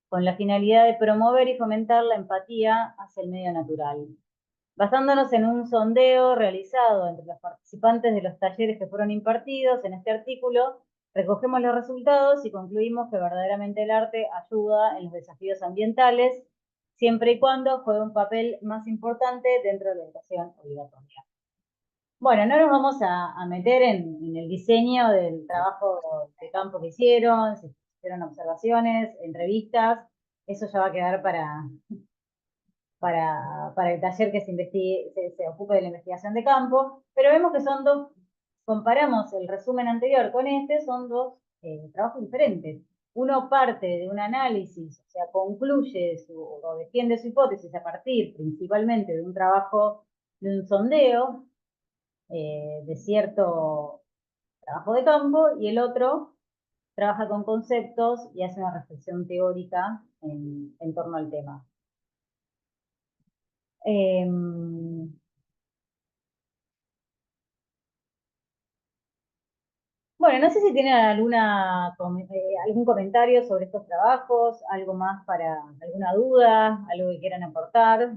con la finalidad de promover y fomentar la empatía hacia el medio natural. Basándonos en un sondeo realizado entre los participantes de los talleres que fueron impartidos en este artículo, recogemos los resultados y concluimos que verdaderamente el arte ayuda en los desafíos ambientales, siempre y cuando juegue un papel más importante dentro de la educación obligatoria. Bueno, no nos vamos a meter en el diseño del trabajo de campo que hicieron, si hicieron observaciones, entrevistas. Eso ya va a quedar para el taller que se ocupe de la investigación de campo, pero vemos que son dos, comparamos el resumen anterior con este, son dos trabajos diferentes. Uno parte de un análisis, o sea, concluye o defiende su hipótesis a partir principalmente de un trabajo, de un sondeo, de cierto trabajo de campo, y el otro trabaja con conceptos y hace una reflexión teórica en torno al tema. Bueno, no sé si tienen algún comentario sobre estos trabajos, algo más alguna duda, algo que quieran aportar.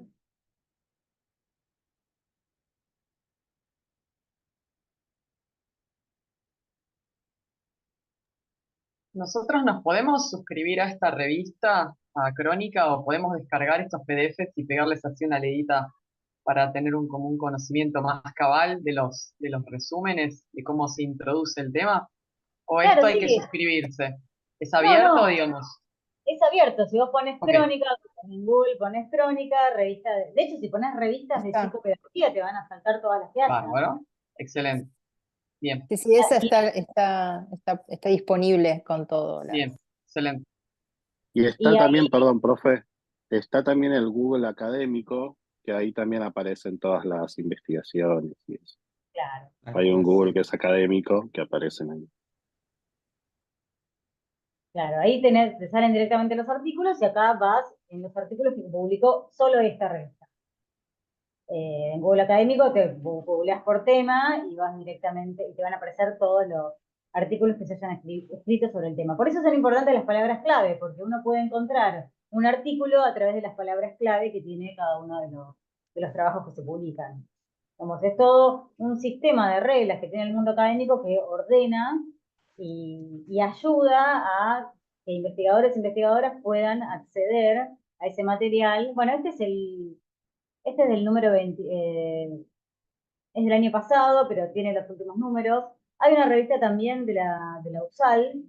¿Nosotros nos podemos suscribir a esta revista, a Crónica, o podemos descargar estos PDFs y pegarles así una leída para tener como un conocimiento más cabal de los resúmenes, de cómo se introduce el tema? ¿O esto Claro, hay que sí. suscribirse? ¿Es No, abierto, no, digamos? es abierto. Si vos pones Ok, Crónica, en Google pones Crónica, revista de hecho, si pones revistas de Está. psicopedagogía, te van a saltar todas las que hayan. bárbaro. Excelente. Bien, Sí, sí, esa está disponible con todo. bien, excelente. Y Y está ahí, también, perdón, profe, está también el Google académico, que ahí también aparecen todas las investigaciones y eso. claro. Hay un Google que es académico que aparecen ahí. Claro, ahí te salen directamente los artículos y acá vas en los artículos que publicó solo esta revista. En Google Académico te googleas por tema y vas directamente y te van a aparecer todos los artículos que se hayan escrito sobre el tema. Por eso son importantes las palabras clave, porque uno puede encontrar un artículo a través de las palabras clave que tiene cada uno de los trabajos que se publican. Como es todo un sistema de reglas que tiene el mundo académico que ordena y ayuda a que investigadores e investigadoras puedan acceder a ese material. Bueno, este es del número 20, es del año pasado, pero tiene los últimos números. Hay una revista también de la USAL,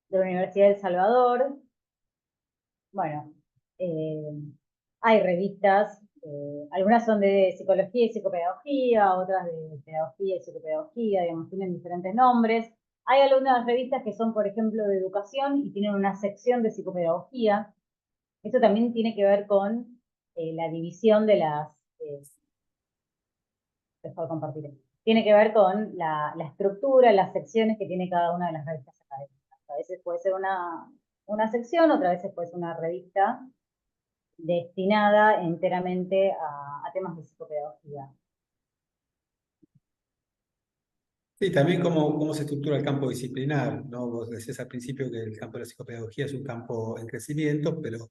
de la Universidad de El Salvador. Bueno, Hay revistas, algunas son de psicología y psicopedagogía, otras de pedagogía y psicopedagogía, digamos, tienen diferentes nombres. Hay algunas revistas que son, por ejemplo, de educación y tienen una sección de psicopedagogía. Esto también tiene que ver con la división de las... dejo de compartir. Tiene que ver con la estructura, las secciones que tiene cada una de las revistas académicas. A veces puede ser una sección, otras veces puede ser una revista destinada enteramente a temas de psicopedagogía. Sí, también cómo se estructura el campo disciplinar, ¿no? Vos decías al principio que el campo de la psicopedagogía es un campo en crecimiento, pero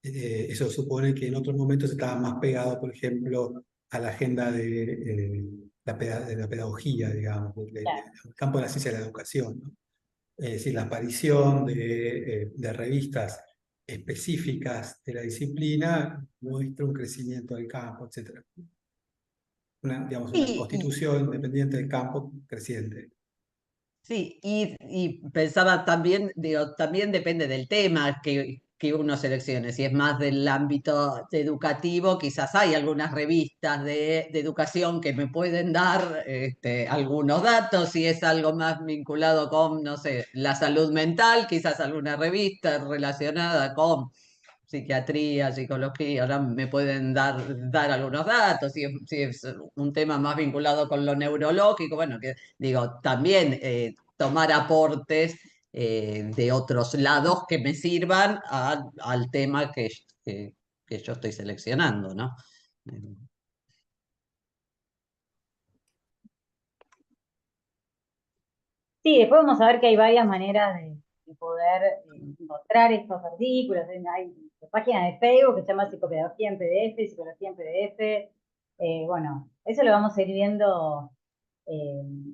eso supone que en otros momentos estaba más pegado, por ejemplo, a la agenda de la pedagogía, digamos, el campo de la ciencia de la educación, ¿no? Es decir, la aparición de revistas específicas de la disciplina muestra un crecimiento del campo, etc. Digamos, una Sí, constitución independiente del campo creciente. sí, y pensaba también, digo, también depende del tema que uno seleccione. Si es más del ámbito educativo, quizás hay algunas revistas de educación que me pueden dar algunos datos. Si es algo más vinculado con, no sé, la salud mental, quizás alguna revista relacionada con psiquiatría, psicología, ahora me pueden dar algunos datos, si es un tema más vinculado con lo neurológico, bueno, que digo, también tomar aportes de otros lados que me sirvan al tema que yo estoy seleccionando, ¿no? Sí, después vamos a ver que hay varias maneras de poder encontrar estos artículos. Hay páginas de Facebook que se llama Psicopedagogía en PDF, Psicología en PDF. Bueno, eso lo vamos a ir viendo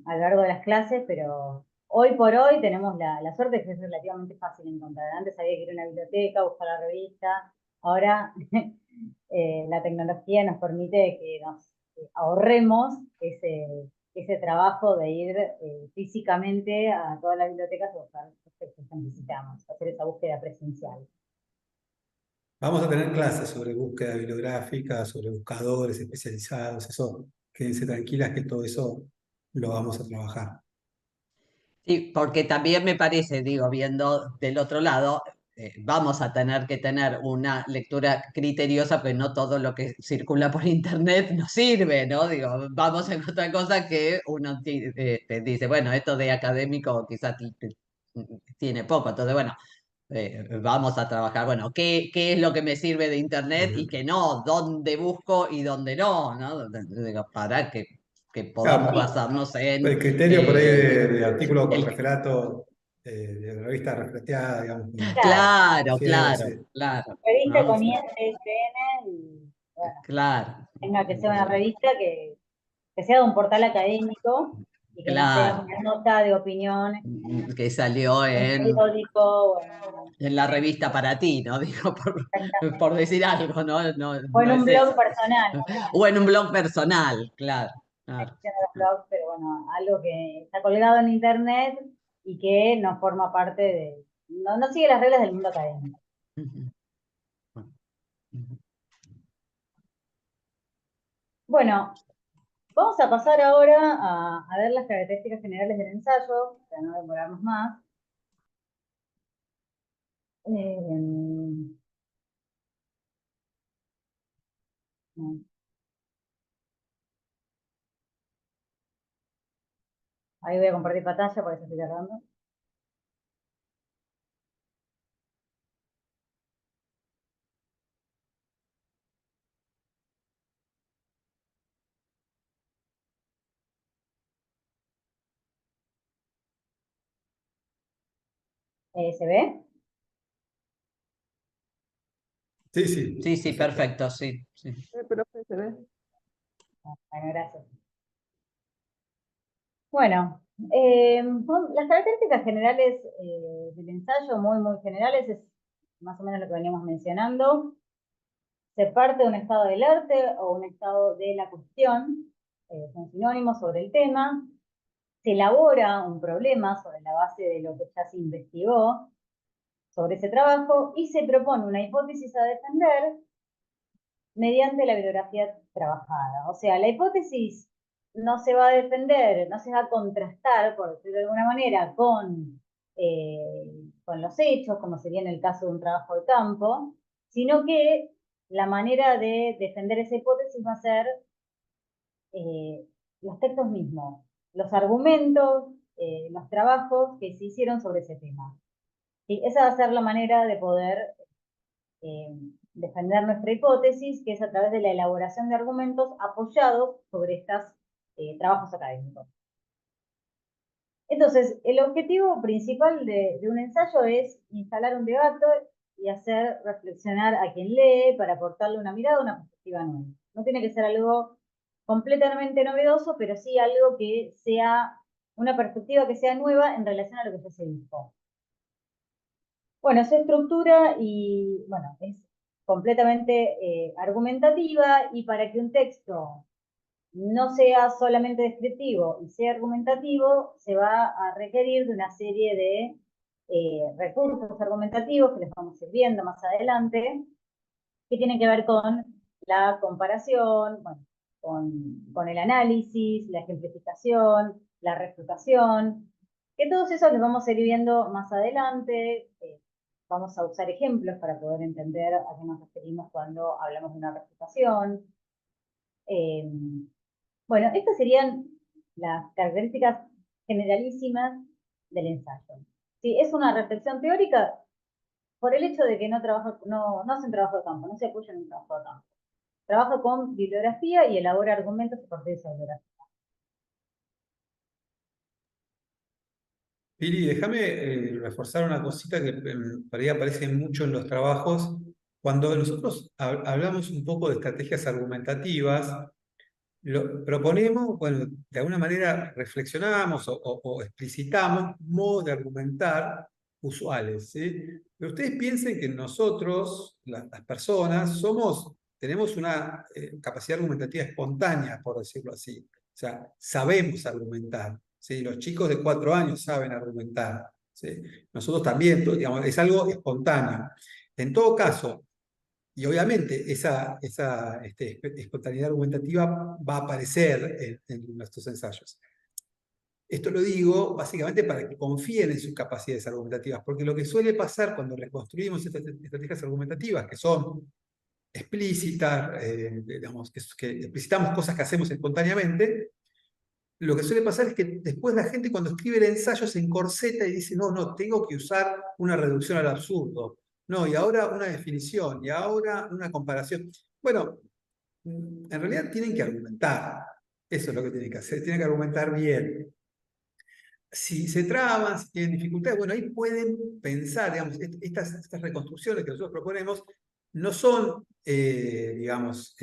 a lo largo de las clases, pero hoy por hoy tenemos la suerte de que es relativamente fácil encontrar. Antes había que ir a una biblioteca, buscar la revista. Ahora la tecnología nos permite que nos ahorremos ese trabajo de ir físicamente a todas las bibliotecas a buscar los textos que necesitamos, hacer esa búsqueda presencial. Vamos a tener clases sobre búsqueda bibliográfica, sobre buscadores especializados, eso, quédense tranquilas que todo eso lo vamos a trabajar. Sí, porque también me parece, digo, viendo del otro lado, vamos a tener que tener una lectura criteriosa, porque no todo lo que circula por internet nos sirve, ¿no? Digo, vamos a encontrar cosas que uno te dice, bueno, esto de académico quizás tiene poco, entonces, bueno, vamos a trabajar, bueno, ¿qué es lo que me sirve de internet y qué no? ¿Dónde busco y dónde no? ¿No? Digo, para que podamos Claro, basarnos en el criterio por ahí de artículo con referato, de revista refrateada, digamos. Claro, Sí, claro, sí. claro, Revista ¿no? con ISBN y bueno, Claro, tenga que ser una revista que sea de un portal académico y que no sea claro. una nota de opinión, Que salió un periódico, bueno, en la revista para ti, ¿no? Digo, por decir algo, ¿no? No, o en no un es eso. blog personal, bueno, O en un blog personal, claro, claro. de los blogs, pero bueno, algo que está colgado en internet y que no forma parte no sigue las reglas del mundo académico. Ujú. Ujú. Bueno, vamos a pasar ahora a ver las características generales del ensayo, para no demorarnos más. No. Ahí voy a compartir pantalla, por eso estoy tardando. ¿Se ve? Sí, sí, Sí, sí, perfecto. perfecto, sí, sí. Profe, ¿se ve? Bueno, gracias. Bueno, las características generales del ensayo, muy, muy generales, es más o menos lo que veníamos mencionando. Se parte de un estado del arte o un estado de la cuestión, son sinónimos sobre el tema. Se elabora un problema sobre la base de lo que ya se investigó. sobre ese trabajo y se propone una hipótesis a defender mediante la bibliografía trabajada. O sea, la hipótesis no se va a defender, no se va a contrastar, por decirlo de alguna manera, con los hechos, como sería en el caso de un trabajo de campo, sino que la manera de defender esa hipótesis va a ser los textos mismos, los argumentos, los trabajos que se hicieron sobre ese tema. ¿Sí? Esa va a ser la manera de poder defender nuestra hipótesis, que es a través de la elaboración de argumentos apoyados sobre estos trabajos académicos. Entonces, el objetivo principal de un ensayo es instalar un debate y hacer reflexionar a quien lee para aportarle una mirada, una perspectiva nueva. No tiene que ser algo completamente novedoso, pero sí algo que sea una perspectiva que sea nueva en relación a lo que ya se dijo. Bueno, su estructura y, bueno, es completamente argumentativa, y para que un texto no sea solamente descriptivo y sea argumentativo, se va a requerir de una serie de recursos argumentativos que les vamos a ir viendo más adelante, que tienen que ver con la comparación, bueno, con el análisis, la ejemplificación, la refutación, que todos esos los vamos a ir viendo más adelante. Vamos a usar ejemplos para poder entender a qué nos referimos cuando hablamos de una refutación. Bueno, estas serían las características generalísimas del ensayo. ¿Sí? Es una reflexión teórica por el hecho de que no hace un trabajo de campo, no se apoya en un trabajo de campo. Trabaja con bibliografía y elabora argumentos a partir de esa bibliografía. Pili, déjame reforzar una cosita que por ahí aparece mucho en los trabajos. Cuando nosotros hablamos un poco de estrategias argumentativas, lo proponemos, bueno, de alguna manera reflexionamos o explicitamos modos de argumentar usuales, ¿sí? Pero ustedes piensen que nosotros, las personas, tenemos una capacidad argumentativa espontánea, por decirlo así. O sea, sabemos argumentar, ¿sí? Los chicos de 4 años saben argumentar, ¿sí? Nosotros también, digamos, es algo espontáneo. En todo caso, y obviamente esa espontaneidad argumentativa va a aparecer en nuestros ensayos. Esto lo digo básicamente para que confíen en sus capacidades argumentativas, porque lo que suele pasar cuando reconstruimos estas estrategias argumentativas, que son explícitas, digamos, que explicitamos cosas que hacemos espontáneamente, lo que suele pasar es que después la gente cuando escribe el ensayo se encorseta y dice, no, tengo que usar una reducción al absurdo. No, y ahora una definición, y ahora una comparación. Bueno, en realidad tienen que argumentar. Eso es lo que tienen que hacer, tienen que argumentar bien. Si se traban, si tienen dificultades, bueno, ahí pueden pensar, digamos, estas reconstrucciones que nosotros proponemos no son, digamos,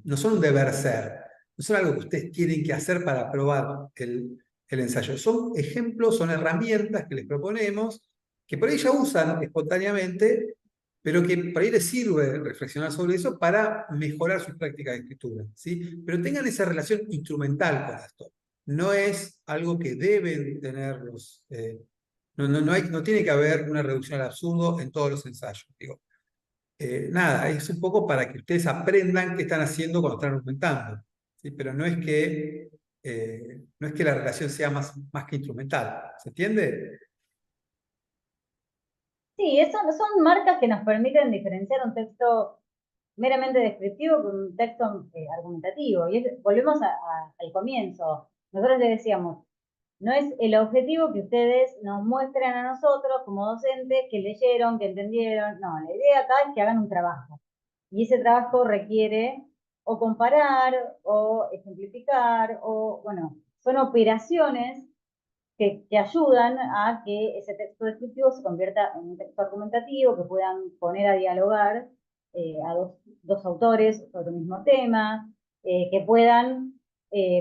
no son un deber ser, no son algo que ustedes tienen que hacer para aprobar el ensayo. Son ejemplos, son herramientas que les proponemos, que por ahí ya usan espontáneamente, pero que por ahí les sirve reflexionar sobre eso para mejorar sus prácticas de escritura, ¿sí? Pero tengan esa relación instrumental con esto. No es algo que deben tener no tiene que haber una reducción al absurdo en todos los ensayos. Digo. Nada, es un poco para que ustedes aprendan qué están haciendo cuando están argumentando, ¿sí? Pero no es que la relación sea más que instrumental. ¿Se entiende? Sí, son marcas que nos permiten diferenciar un texto meramente descriptivo con un texto argumentativo. Y volvemos al comienzo. Nosotros les decíamos, no es el objetivo que ustedes nos muestren a nosotros como docentes que leyeron, que entendieron. No, la idea acá es que hagan un trabajo. Y ese trabajo requiere o comparar, o ejemplificar, o, bueno, son operaciones que ayudan a que ese texto descriptivo se convierta en un texto argumentativo, que puedan poner a dialogar a dos autores sobre el mismo tema, que puedan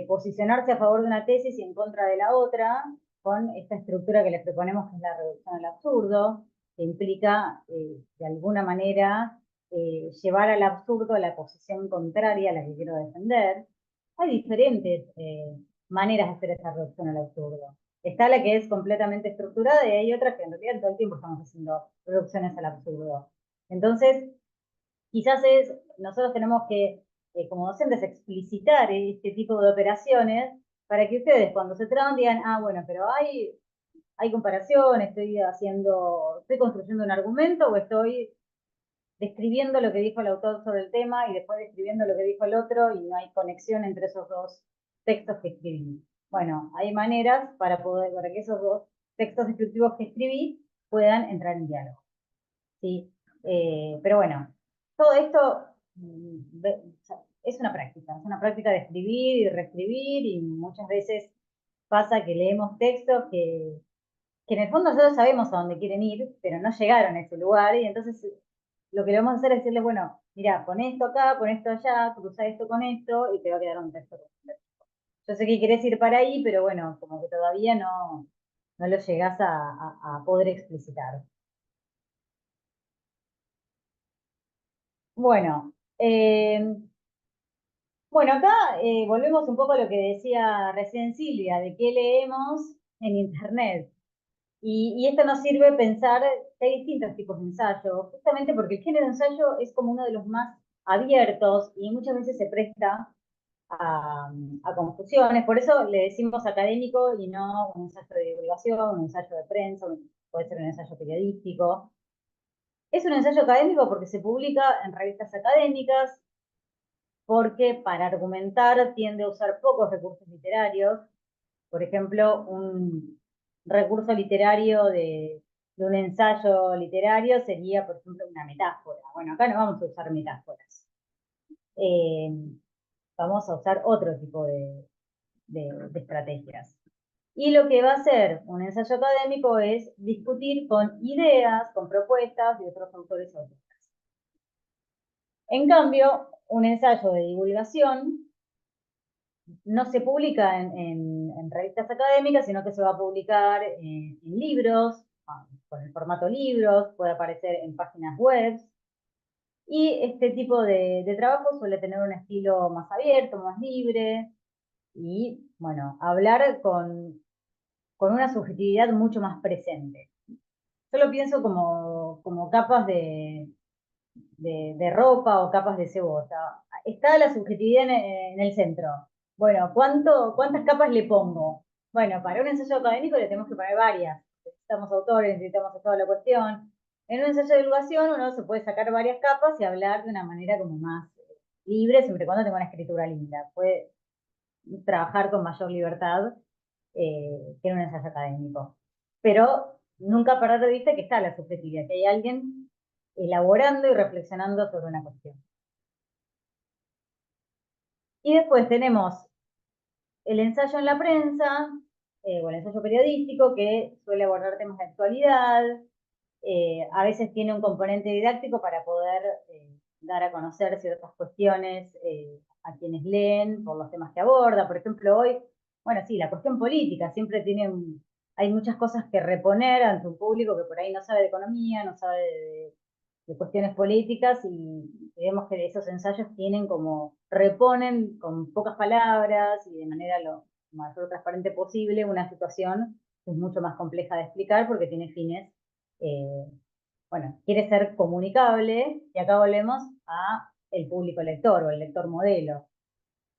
posicionarse a favor de una tesis y en contra de la otra, con esta estructura que les proponemos, que es la reducción al absurdo, que implica, de alguna manera, llevar al absurdo la posición contraria a la que quiero defender. Hay diferentes maneras de hacer esa reducción al absurdo. Está la que es completamente estructurada y hay otras que en realidad todo el tiempo estamos haciendo reducciones al absurdo. Entonces, quizás nosotros tenemos que, como docentes, explicitar este tipo de operaciones para que ustedes cuando se traban digan, ah, bueno, pero hay comparación, estoy construyendo un argumento o estoy describiendo lo que dijo el autor sobre el tema y después describiendo lo que dijo el otro y no hay conexión entre esos dos textos que escribí. Bueno, hay maneras para que esos dos textos descriptivos que escribí puedan entrar en diálogo. ¿Sí? Pero bueno, todo esto es una práctica de escribir y reescribir y muchas veces pasa que leemos textos que en el fondo nosotros sabemos a dónde quieren ir, pero no llegaron a ese lugar y entonces lo que le vamos a hacer es decirles, bueno, mira, pon esto acá, pon esto allá, cruza esto con esto y te va a quedar un texto completo. Yo sé que querés ir para ahí, pero bueno, como que todavía no lo llegás a poder explicitar. Bueno, acá volvemos un poco a lo que decía recién Silvia, de qué leemos en Internet. Y esto nos sirve pensar que hay distintos tipos de ensayo, justamente porque el género de ensayo es como uno de los más abiertos y muchas veces se presta a confusiones. Por eso le decimos académico y no un ensayo de divulgación, un ensayo de prensa, puede ser un ensayo periodístico. Es un ensayo académico porque se publica en revistas académicas, porque para argumentar tiende a usar pocos recursos literarios. Por ejemplo, un recurso literario de un ensayo literario sería, por ejemplo, una metáfora. Bueno, acá no vamos a usar metáforas. Vamos a usar otro tipo de estrategias. Y lo que va a hacer un ensayo académico es discutir con ideas, con propuestas de otros autores o autoras. En cambio, un ensayo de divulgación no se publica en revistas académicas, sino que se va a publicar en libros, con el formato libros, puede aparecer en páginas web. Y este tipo de trabajo suele tener un estilo más abierto, más libre, y bueno, hablar con una subjetividad mucho más presente. Yo lo pienso como capas de ropa o capas de cebolla. Está la subjetividad en el centro. Bueno, ¿cuántas capas le pongo? Bueno, para un ensayo académico le tenemos que poner varias. Necesitamos autores, necesitamos toda la cuestión. En un ensayo de divulgación uno se puede sacar varias capas y hablar de una manera como más libre, siempre y cuando tenga una escritura linda. Puede trabajar con mayor libertad que en un ensayo académico. Pero nunca perder de vista que está la subjetividad, que hay alguien elaborando y reflexionando sobre una cuestión. Y después tenemos el ensayo en la prensa, o el ensayo periodístico, que suele abordar temas de actualidad, a veces tiene un componente didáctico para poder dar a conocer ciertas cuestiones a quienes leen por los temas que aborda. Por ejemplo, hoy, bueno, sí, la cuestión política siempre hay muchas cosas que reponer ante un público que por ahí no sabe de economía, no sabe de cuestiones políticas y vemos que esos ensayos reponen con pocas palabras y de manera lo más transparente posible una situación que es mucho más compleja de explicar porque tiene fines, quiere ser comunicable y acá volvemos a el público lector o el lector modelo.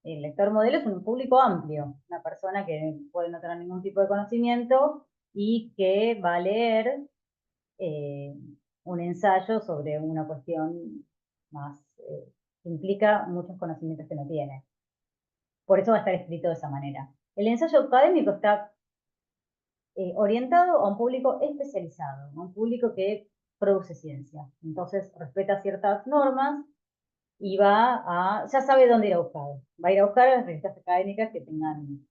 El lector modelo es un público amplio, una persona que puede no tener ningún tipo de conocimiento y que va a leer un ensayo sobre una cuestión más que implica muchos conocimientos que no tiene. Por eso va a estar escrito de esa manera. El ensayo académico está orientado a un público especializado, a un público que produce ciencia. Entonces respeta ciertas normas y ya sabe dónde ir a buscar. Va a ir a buscar las revistas académicas que tengan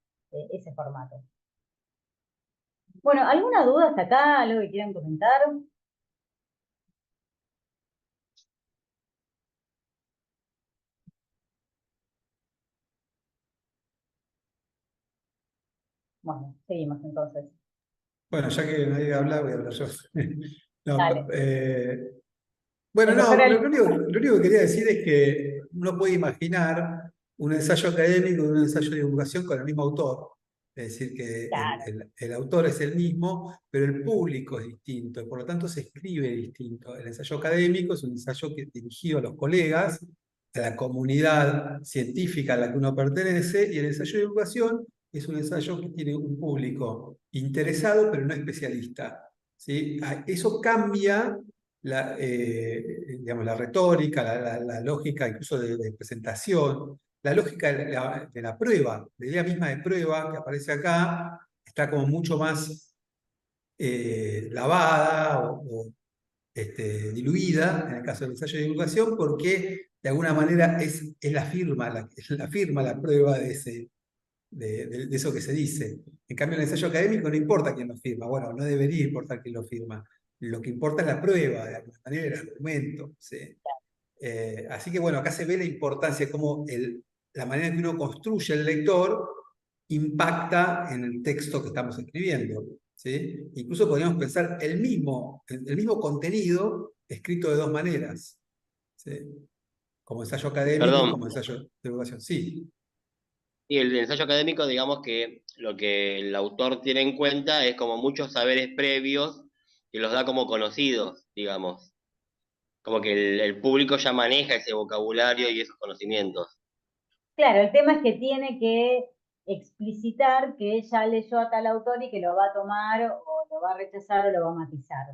ese formato. Bueno, ¿alguna duda hasta acá? ¿Algo que quieran comentar? Bueno, seguimos entonces. Bueno, ya que nadie habla, voy a hablar yo. No, Dale. bueno, no, Mejor lo único que quería decir es que uno puede imaginar un ensayo académico y un ensayo de divulgación con el mismo autor. Es decir, que Claro. el autor es el mismo, pero el público es distinto, y por lo tanto se escribe distinto. El ensayo académico es un ensayo dirigido a los colegas, a la comunidad científica a la que uno pertenece, y el ensayo de divulgación es un ensayo que tiene un público interesado, pero no especialista. ¿Sí? Eso cambia digamos, la retórica, la lógica incluso de presentación. La lógica de la prueba, la idea misma de prueba que aparece acá, está como mucho más lavada diluida en el caso del ensayo de divulgación, porque de alguna manera es la firma la prueba de eso que se dice. En cambio, en el ensayo académico no importa quién lo firma, bueno, no debería importar quién lo firma. Lo que importa es la prueba, de alguna manera, el argumento. ¿Sí? Así que bueno, acá se ve la importancia, cómo la manera en que uno construye el lector impacta en el texto que estamos escribiendo. ¿Sí? Incluso podríamos pensar el mismo contenido escrito de dos maneras. ¿Sí? Como ensayo académico y Perdón, como ensayo de divulgación. Sí, y el ensayo académico, digamos que lo que el autor tiene en cuenta es como muchos saberes previos y los da como conocidos, digamos. Como que el público ya maneja ese vocabulario y esos conocimientos. Claro, el tema es que tiene que explicitar que ella leyó a tal autor y que lo va a tomar o lo va a rechazar o lo va a matizar.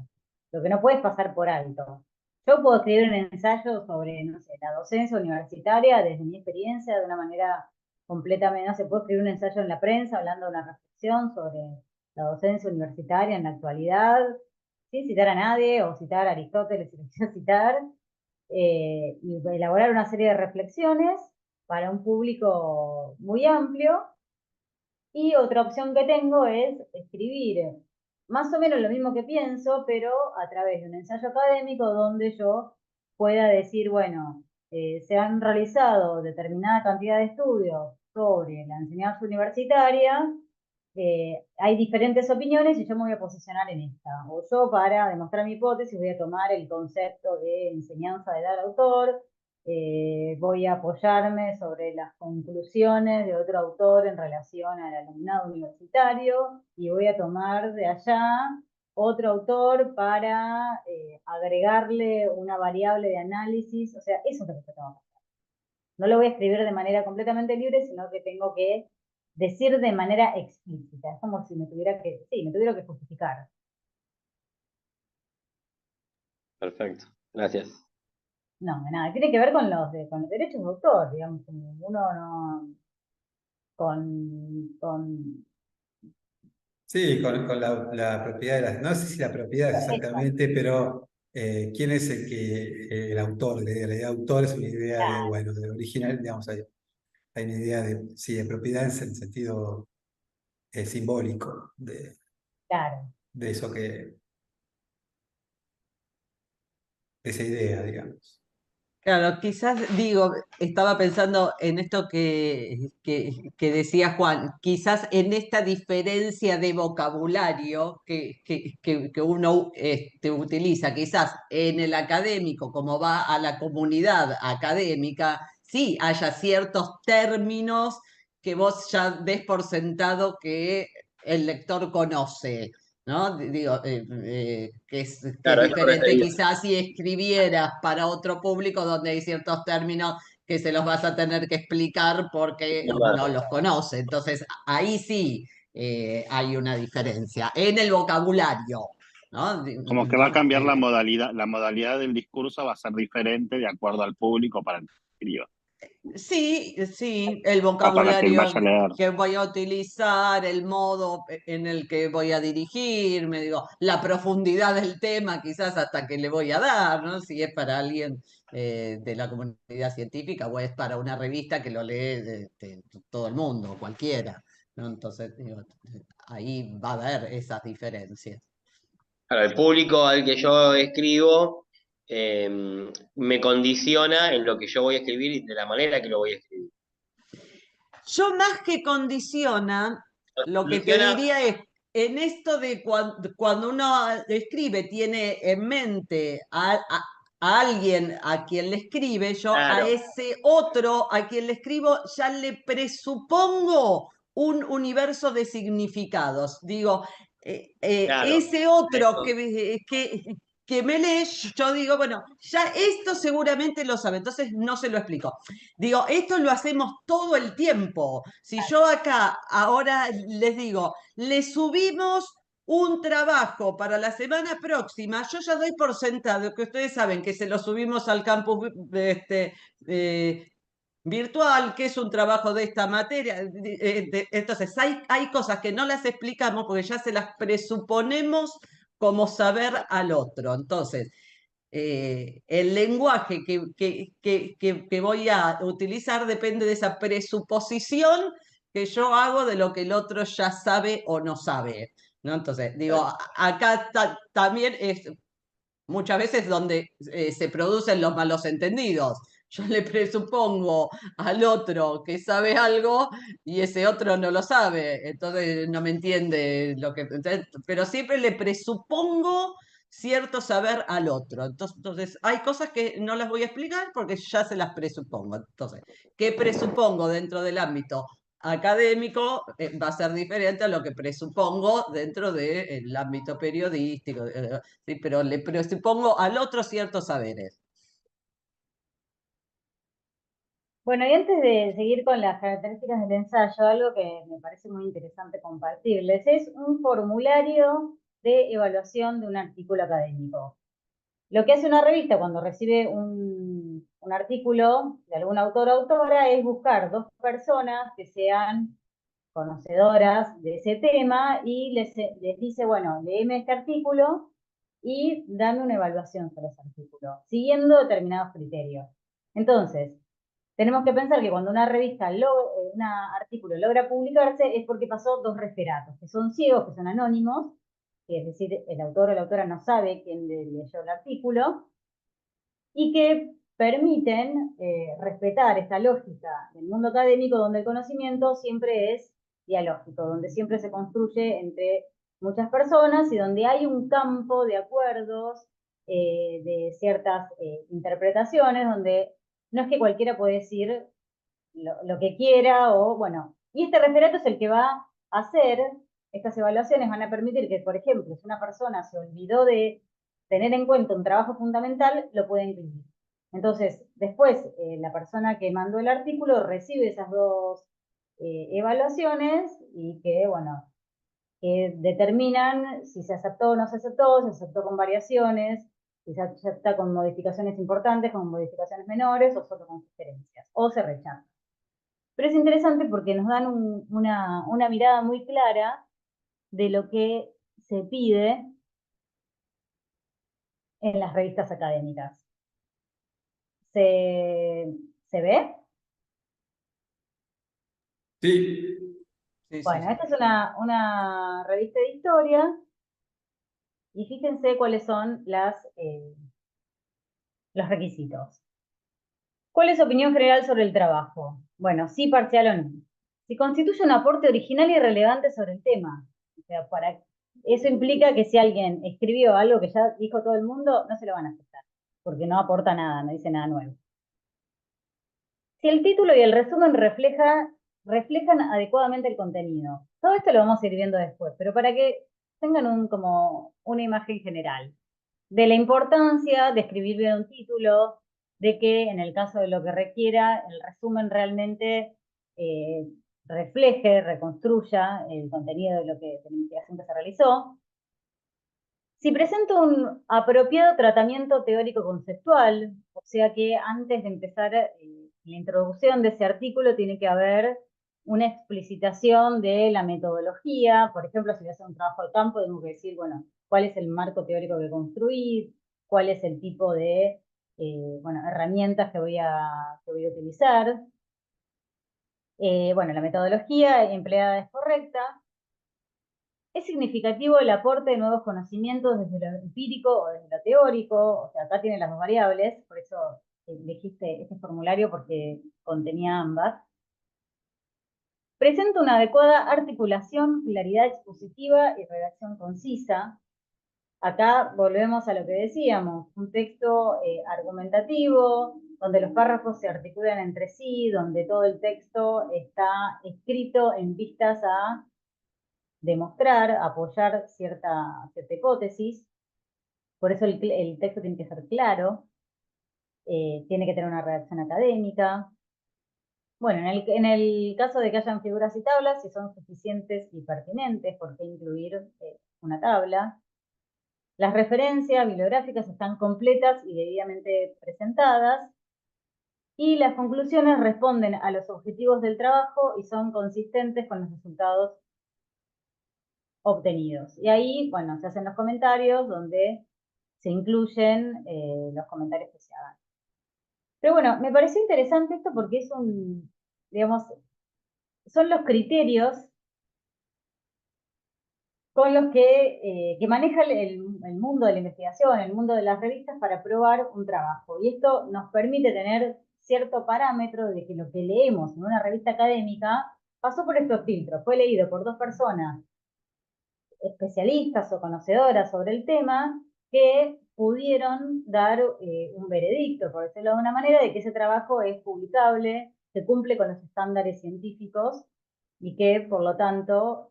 Lo que no puedes pasar por alto. Yo puedo escribir un ensayo sobre, no sé, la docencia universitaria desde mi experiencia de una manera completamente, no sé, puedo escribir un ensayo en la prensa hablando de una reflexión sobre la docencia universitaria en la actualidad, sin citar a nadie o citar a Aristóteles si lo quiero citar, y elaborar una serie de reflexiones para un público muy amplio. Y otra opción que tengo es escribir más o menos lo mismo que pienso, pero a través de un ensayo académico donde yo pueda decir, bueno, se han realizado determinada cantidad de estudios sobre la enseñanza universitaria, hay diferentes opiniones y yo me voy a posicionar en esta. O yo, para demostrar mi hipótesis, voy a tomar el concepto de enseñanza de tal autor, voy a apoyarme sobre las conclusiones de otro autor en relación al alumnado universitario y voy a tomar de allá otro autor para agregarle una variable de análisis. O sea, eso es lo que yo tengo que hacer. No lo voy a escribir de manera completamente libre, sino que tengo que decir de manera explícita. Es como si me tuviera que justificar. Perfecto, gracias. No, nada, tiene que ver con los derechos de autor, digamos, como uno no, con sí, con la propiedad de las. No sé si la propiedad exactamente, pero quién es el autor. La idea de autor es una idea de, bueno, de original, digamos, hay una idea sí, de propiedad en el sentido simbólico claro. de eso de esa idea, digamos. Claro, quizás digo, estaba pensando en esto que decía Juan, quizás en esta diferencia de vocabulario que uno utiliza, quizás en el académico, como va a la comunidad académica, sí haya ciertos términos que vos ya des por sentado que el lector conoce. ¿No? Digo, que es Claro, a eso me diferente refería. quizás si escribieras para otro público donde hay ciertos términos que se los vas a tener que explicar porque no los conoce. Entonces, ahí sí hay una diferencia en el vocabulario, ¿no? Como que va a cambiar la modalidad del discurso va a ser diferente de acuerdo al público para el que escriba. Sí, sí, el O para que él vaya a vocabulario leer. que voy a utilizar, el modo en el que voy a dirigirme, digo, la profundidad del tema quizás hasta que le voy a dar, ¿no? Si es para alguien de la comunidad científica o es para una revista que lo lee todo el mundo, cualquiera, ¿no? Entonces, digo, ahí va a haber esas diferencias. Claro, el público al que yo escribo me condiciona en lo que yo voy a escribir y de la manera que lo voy a escribir. Yo más que condiciona, lo que te Condiciona, diría es, en esto de cuando uno escribe, tiene en mente a alguien a quien le escribe, yo a claro, ese otro a quien le escribo ya le presupongo un universo de significados. Digo, Claro, ese otro eso. que me lee, yo digo, bueno, ya esto seguramente lo sabe, entonces no se lo explico. Digo, esto lo hacemos todo el tiempo. Si yo acá ahora les digo, le subimos un trabajo para la semana próxima, yo ya doy por sentado que ustedes saben que se lo subimos al campus virtual, que es un trabajo de esta materia. Entonces, hay cosas que no las explicamos porque ya se las presuponemos como saber al otro. Entonces, el lenguaje que voy a utilizar depende de esa presuposición que yo hago de lo que el otro ya sabe o no sabe, ¿no? Entonces, digo, acá también es muchas veces donde se producen los malos entendidos. Yo le presupongo al otro que sabe algo y ese otro no lo sabe, entonces no me entiende lo que... Pero siempre le presupongo cierto saber al otro. Entonces, hay cosas que no las voy a explicar porque ya se las presupongo. Entonces, ¿qué presupongo dentro del ámbito académico? Va a ser diferente a lo que presupongo dentro del ámbito periodístico. Sí, pero le presupongo al otro ciertos saberes. Bueno, y antes de seguir con las características del ensayo, algo que me parece muy interesante compartirles es un formulario de evaluación de un artículo académico. Lo que hace una revista cuando recibe un artículo de algún autor o autora es buscar dos personas que sean conocedoras de ese tema y les dice, bueno, léeme este artículo y dame una evaluación sobre ese artículo, siguiendo determinados criterios. Entonces, tenemos que pensar que cuando una revista, un artículo logra publicarse es porque pasó dos referatos, que son ciegos, que son anónimos, que es decir, el autor o la autora no sabe quién leyó el artículo, y que permiten respetar esta lógica del mundo académico donde el conocimiento siempre es dialógico, donde siempre se construye entre muchas personas y donde hay un campo de acuerdos, de ciertas interpretaciones, donde no es que cualquiera puede decir lo que quiera o bueno, y este referato es el que va a hacer, estas evaluaciones van a permitir que, por ejemplo, si una persona se olvidó de tener en cuenta un trabajo fundamental, lo puede incluir. Entonces, después, la persona que mandó el artículo recibe esas dos evaluaciones y que, bueno, que determinan si se aceptó o no se aceptó, si se aceptó con variaciones, si se acepta con modificaciones importantes, con modificaciones menores o solo con sugerencias, o se rechaza. Pero es interesante porque nos dan una mirada muy clara de lo que se pide en las revistas académicas. ¿Se ve? Sí. Bueno, esta es una revista de historia y fíjense cuáles son los requisitos. ¿Cuál es su opinión general sobre el trabajo? Bueno, sí, parcial o no. Si constituye un aporte original y relevante sobre el tema. O sea, eso implica que si alguien escribió algo que ya dijo todo el mundo, no se lo van a aceptar, porque no aporta nada, no dice nada nuevo. Si el título y el resumen reflejan adecuadamente el contenido. Todo esto lo vamos a ir viendo después, pero para que tengan como una imagen general de la importancia de escribir bien un título, de que en el caso de lo que requiera, el resumen realmente refleje, reconstruya el contenido de la investigación que se realizó. Si presenta un apropiado tratamiento teórico-conceptual, o sea que antes de empezar la introducción de ese artículo tiene que haber una explicitación de la metodología. Por ejemplo, si voy a hacer un trabajo de campo, tengo que decir, bueno, cuál es el marco teórico que construir, cuál es el tipo de herramientas que voy a utilizar. Bueno, la metodología empleada es correcta. Es significativo el aporte de nuevos conocimientos desde lo empírico o desde lo teórico, o sea, acá tienen las dos variables, por eso elegiste este formulario porque contenía ambas. Presenta una adecuada articulación, claridad expositiva y redacción concisa. Acá volvemos a lo que decíamos, un texto argumentativo, donde los párrafos se articulan entre sí, donde todo el texto está escrito en vistas a demostrar, apoyar cierta hipótesis. Por eso el texto tiene que ser claro, tiene que tener una redacción académica. Bueno, en el caso de que hayan figuras y tablas, si son suficientes y pertinentes, ¿por qué incluir una tabla? Las referencias bibliográficas están completas y debidamente presentadas, y las conclusiones responden a los objetivos del trabajo y son consistentes con los resultados obtenidos. Y ahí, bueno, se hacen los comentarios donde se incluyen los comentarios que se hagan. Pero bueno, me pareció interesante esto porque es digamos, son los criterios con los que maneja el mundo de la investigación, el mundo de las revistas para probar un trabajo. Y esto nos permite tener cierto parámetro de que lo que leemos en una revista académica pasó por estos filtros, fue leído por 2 personas especialistas o conocedoras sobre el tema que pudieron dar un veredicto, por decirlo de una manera, de que ese trabajo es publicable, que cumple con los estándares científicos y que, por lo tanto,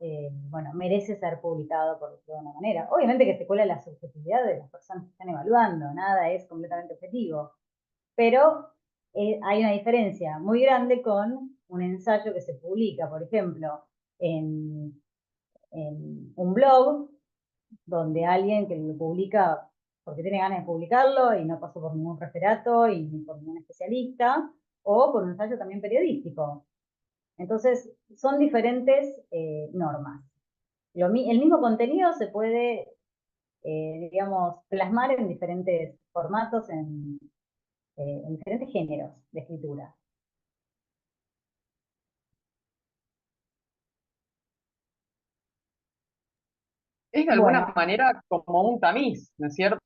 bueno, merece ser publicado, por decirlo de una manera. Obviamente que se cuela la subjetividad de las personas que están evaluando, nada es completamente objetivo, pero hay una diferencia muy grande con un ensayo que se publica, por ejemplo, en un blog, donde alguien que lo publica porque tiene ganas de publicarlo y no pasó por ningún referato y ni por ningún especialista, o por un ensayo también periodístico. Entonces, son diferentes normas. El mismo contenido se puede, digamos, plasmar en diferentes formatos, en diferentes géneros de escritura. Es de alguna Bueno, manera como un tamiz, ¿no es cierto?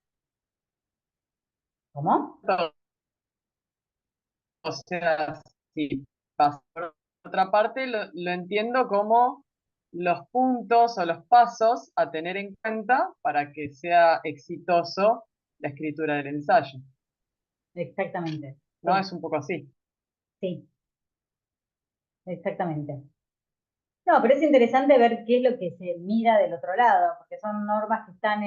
¿cómo? O sea, sí. Por otra parte, lo entiendo como los puntos o los pasos a tener en cuenta para que sea exitoso la escritura del ensayo. Exactamente. ¿No? Sí, Es un poco así. sí, exactamente. No, pero es interesante ver qué es lo que se mira del otro lado, porque son normas que están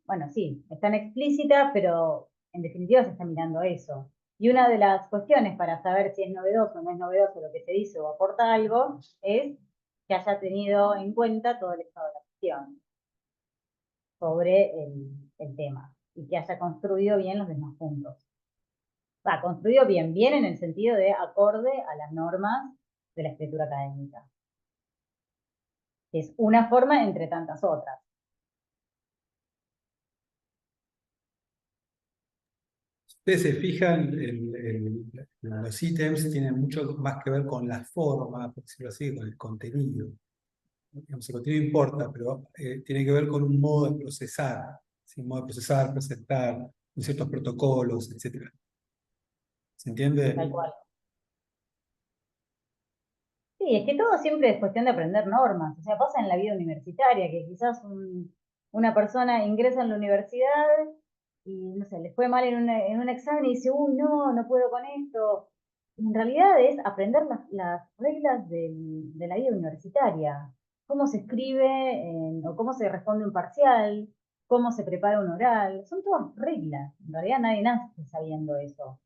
bueno, sí, están explícitas, pero en definitiva se está mirando eso. Y una de las cuestiones para saber si es novedoso o no es novedoso lo que se dice o aporta algo, es que haya tenido en cuenta todo el estado de la cuestión sobre el tema y que haya construido bien los demás puntos. Va, construido bien en el sentido de acorde a las normas de la escritura académica, que es una forma entre tantas otras. Ustedes se fijan, los ítems tienen mucho más que ver con la forma, por decirlo así, con el contenido. Digamos, el contenido importa, pero tiene que ver con un modo de procesar, ¿sí? Un modo de procesar, presentar, con ciertos protocolos, etc. ¿Se entiende? Tal cual. Sí, es que todo siempre es cuestión de aprender normas. O sea, pasa en la vida universitaria, que quizás una persona ingresa en la universidad y, no sé, le fue mal en un examen y dice, uy, no puedo con esto. En realidad es aprender las reglas de la vida universitaria. Cómo se escribe o cómo se responde un parcial, cómo se prepara un oral. Son todas reglas. En realidad nadie nace sabiendo eso.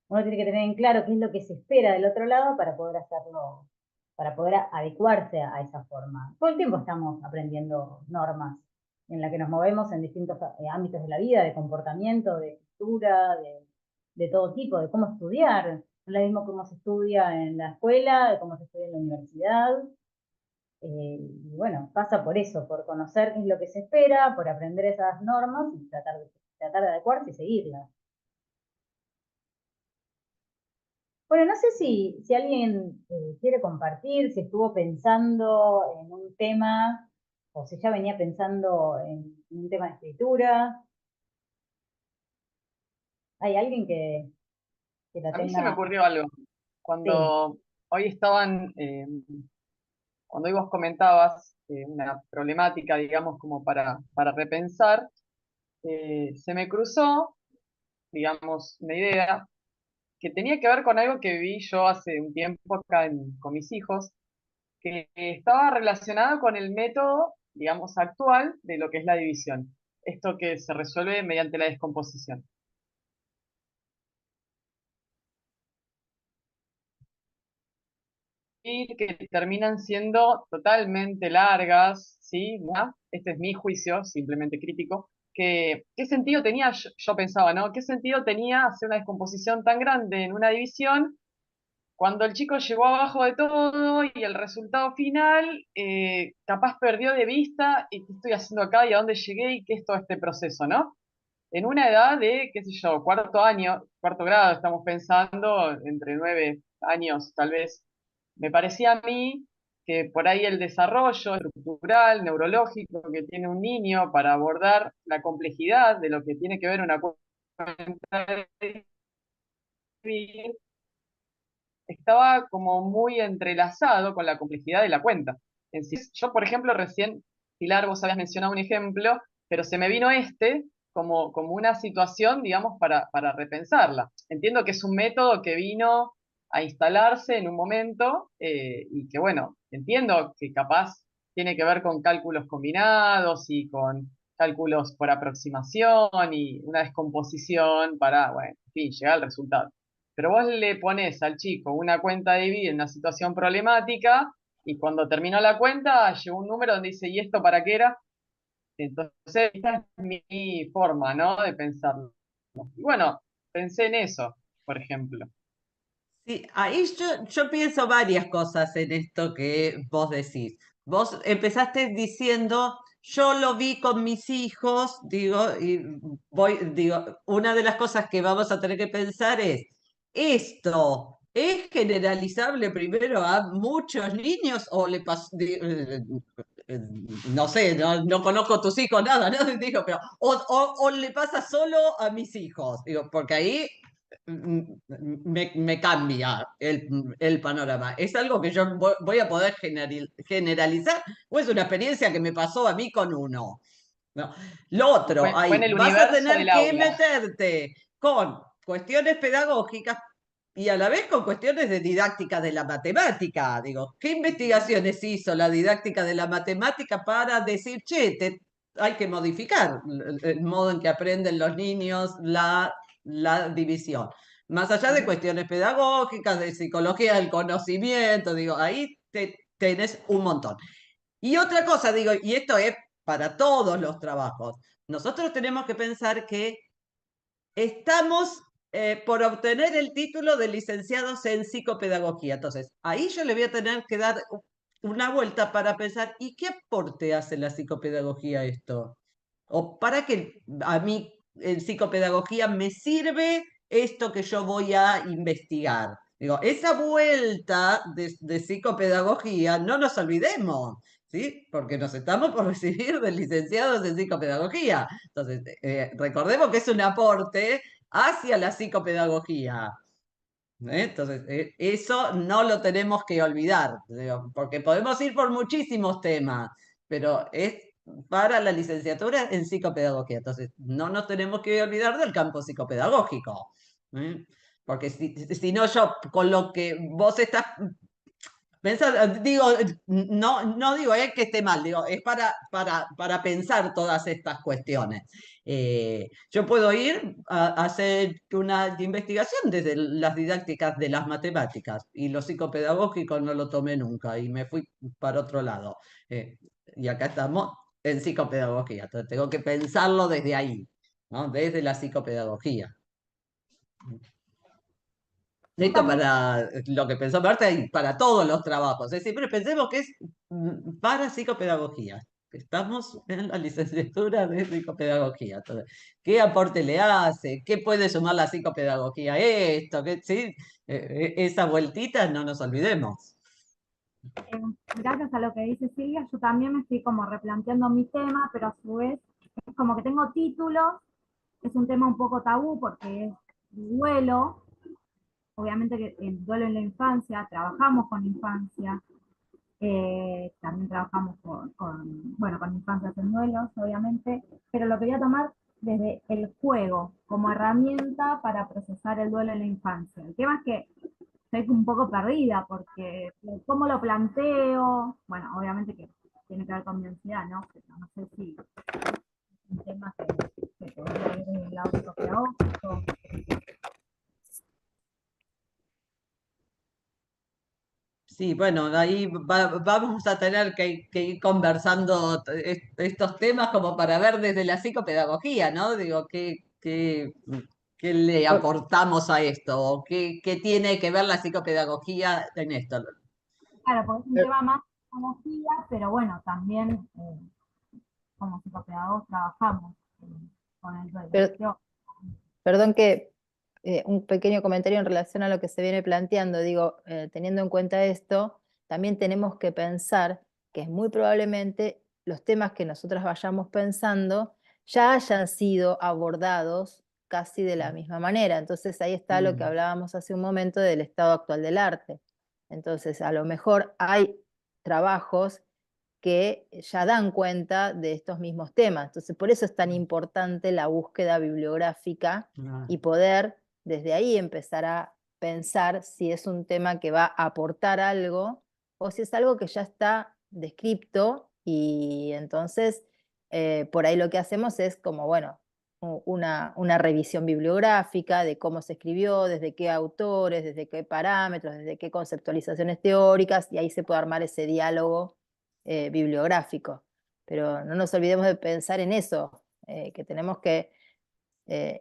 Uno tiene que tener en claro qué es lo que se espera del otro lado para poder hacerlo, para poder adecuarse a esa forma. Todo el tiempo estamos aprendiendo normas en las que nos movemos en distintos ámbitos de la vida, de comportamiento, de escritura, de todo tipo, de cómo estudiar. No es lo mismo cómo se estudia en la escuela, de cómo se estudia en la universidad. Y bueno, pasa por eso, por conocer qué es lo que se espera, por aprender esas normas y tratar de adecuarse y seguirlas. Bueno, no sé si alguien quiere compartir, si estuvo pensando en un tema o si ya venía pensando en un tema de escritura. ¿Hay alguien que la A mí se me tenga? ocurrió algo. Sí, Cuando hoy estaban cuando hoy vos comentabas una problemática, digamos, como para repensar, se me cruzó, digamos, una idea que tenía que ver con algo que vi yo hace un tiempo acá con mis hijos, que estaba relacionado con el método, digamos, actual de lo que es la división. Esto que se resuelve mediante la descomposición. Y que terminan siendo totalmente largas, ¿sí? ¿No? Este es mi juicio, simplemente crítico. ¿Qué sentido tenía? Yo pensaba, ¿no? ¿Qué sentido tenía hacer una descomposición tan grande en una división cuando el chico llegó abajo de todo y el resultado final capaz perdió de vista y qué estoy haciendo acá y a dónde llegué y qué es todo este proceso, ¿no? En una edad de, qué sé yo, cuarto año, cuarto grado, estamos pensando, entre 9 años tal vez, me parecía a mí que por ahí el desarrollo estructural, neurológico que tiene un niño para abordar la complejidad de lo que tiene que ver una cuenta de vivir, estaba como muy entrelazado con la complejidad de la cuenta. En sí, yo, por ejemplo, recién, Pilar, vos habías mencionado un ejemplo, pero se me vino como una situación, digamos, para repensarla. Entiendo que es un método que vino a instalarse en un momento y que, bueno, entiendo que capaz tiene que ver con cálculos combinados y con cálculos por aproximación y una descomposición para, bueno, en fin, llegar al resultado. Pero vos le pones al chico una cuenta de vida en una situación problemática y cuando terminó la cuenta llegó un número donde dice, ¿y esto para qué era? Entonces, esta es mi forma, ¿no? De pensarlo. Y bueno, pensé en eso, por ejemplo. Sí, ahí yo pienso varias cosas en esto que vos decís. Vos empezaste diciendo, yo lo vi con mis hijos, digo, digo, una de las cosas que vamos a tener que pensar es, ¿esto es generalizable primero a muchos niños o le pasó, no sé, no conozco tus hijos, nada, ¿no? Digo, pero, o le pasa solo a mis hijos, digo, porque ahí me cambia el panorama. ¿Es algo que yo voy a poder generalizar o es una experiencia que me pasó a mí con uno? No. Lo otro, Fue en ahí el vas a universo tener del que aula. meterte con cuestiones pedagógicas y a la vez con cuestiones de didáctica de la matemática. Digo, ¿qué investigaciones hizo la didáctica de la matemática para decir, che, hay que modificar el modo en que aprenden los niños la división? Más allá de cuestiones pedagógicas, de psicología del conocimiento, digo, ahí tenés un montón. Y otra cosa, digo, y esto es para todos los trabajos, nosotros tenemos que pensar que estamos por obtener el título de licenciados en psicopedagogía. Entonces, ahí yo le voy a tener que dar una vuelta para pensar, ¿y qué aporte hace la psicopedagogía a esto? ¿O para qué a mí en psicopedagogía me sirve esto que yo voy a investigar? Digo, esa vuelta de psicopedagogía, no nos olvidemos, ¿sí? Porque nos estamos por recibir de licenciados en psicopedagogía. Entonces, recordemos que es un aporte hacia la psicopedagogía. Entonces, eso no lo tenemos que olvidar, digo, porque podemos ir por muchísimos temas, pero es para la licenciatura en psicopedagogía. Entonces, no nos tenemos que olvidar del campo psicopedagógico. ¿Eh? Porque si no, yo con lo que vos estás digo, no digo que esté mal, digo, es para pensar todas estas cuestiones. Yo puedo ir a hacer una investigación desde las didácticas de las matemáticas y lo psicopedagógico no lo tomé nunca y me fui para otro lado. Y acá estamos en psicopedagogía, entonces tengo que pensarlo desde ahí, ¿no? Desde la psicopedagogía. Esto para lo que pensó Marta y para todos los trabajos. Es decir, pero pensemos que es para psicopedagogía. Estamos en la licenciatura de psicopedagogía. Entonces, ¿qué aporte le hace? ¿Qué puede sumar la psicopedagogía a esto? ¿Sí? Esa vueltita no nos olvidemos. Gracias a lo que dice Silvia, yo también me estoy como replanteando mi tema, pero a su vez es como que tengo títulos, es un tema un poco tabú porque es duelo, obviamente que el duelo en la infancia, trabajamos con infancia, También trabajamos bueno, con infancias en duelos, obviamente, pero lo quería tomar desde el juego como herramienta para procesar el duelo en la infancia. El tema es que estoy un poco perdida porque cómo lo planteo, bueno, obviamente que tiene que ver con mi ansiedad, ¿no? Pero no sé si es un tema que podría ir en el lado psicopedagógico. Sí, bueno, ahí vamos a tener que ir conversando estos temas como para ver desde la psicopedagogía, ¿no? Digo, ¿qué le Por- aportamos a esto? ¿O qué tiene que ver la psicopedagogía en esto? Claro, porque es un per- tema más de psicología, pero bueno, también como psicopedagogos trabajamos con el duelo. per- Perdón que un pequeño comentario en relación a lo que se viene planteando. Digo, teniendo en cuenta esto, también tenemos que pensar que es muy probablemente los temas que nosotras vayamos pensando ya hayan sido abordados casi de la misma manera. Entonces ahí está lo que hablábamos hace un momento del estado actual del arte. Entonces, a lo mejor hay trabajos que ya dan cuenta de estos mismos temas. Entonces, por eso es tan importante la búsqueda bibliográfica y poder desde ahí empezar a pensar si es un tema que va a aportar algo o si es algo que ya está descrito y entonces por ahí lo que hacemos es como, bueno, una revisión bibliográfica de cómo se escribió, desde qué autores, desde qué parámetros, desde qué conceptualizaciones teóricas, y ahí se puede armar ese diálogo bibliográfico. Pero no nos olvidemos de pensar en eso, que tenemos que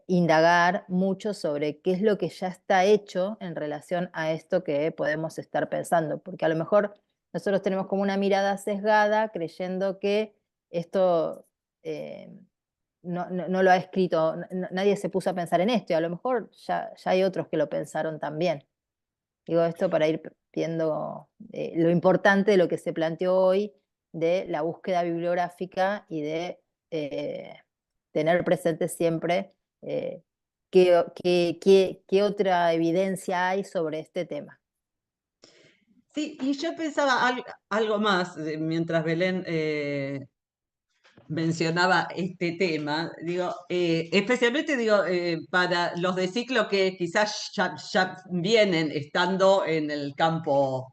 indagar mucho sobre qué es lo que ya está hecho en relación a esto que podemos estar pensando, porque a lo mejor nosotros tenemos como una mirada sesgada creyendo que esto no lo ha escrito, nadie se puso a pensar en esto, y a lo mejor ya hay otros que lo pensaron también. Digo esto para ir viendo lo importante de lo que se planteó hoy, de la búsqueda bibliográfica y de tener presente siempre qué otra evidencia hay sobre este tema. Sí, y yo pensaba algo más mientras Belén mencionaba este tema, digo, especialmente digo, para los de ciclo que quizás ya vienen estando en el campo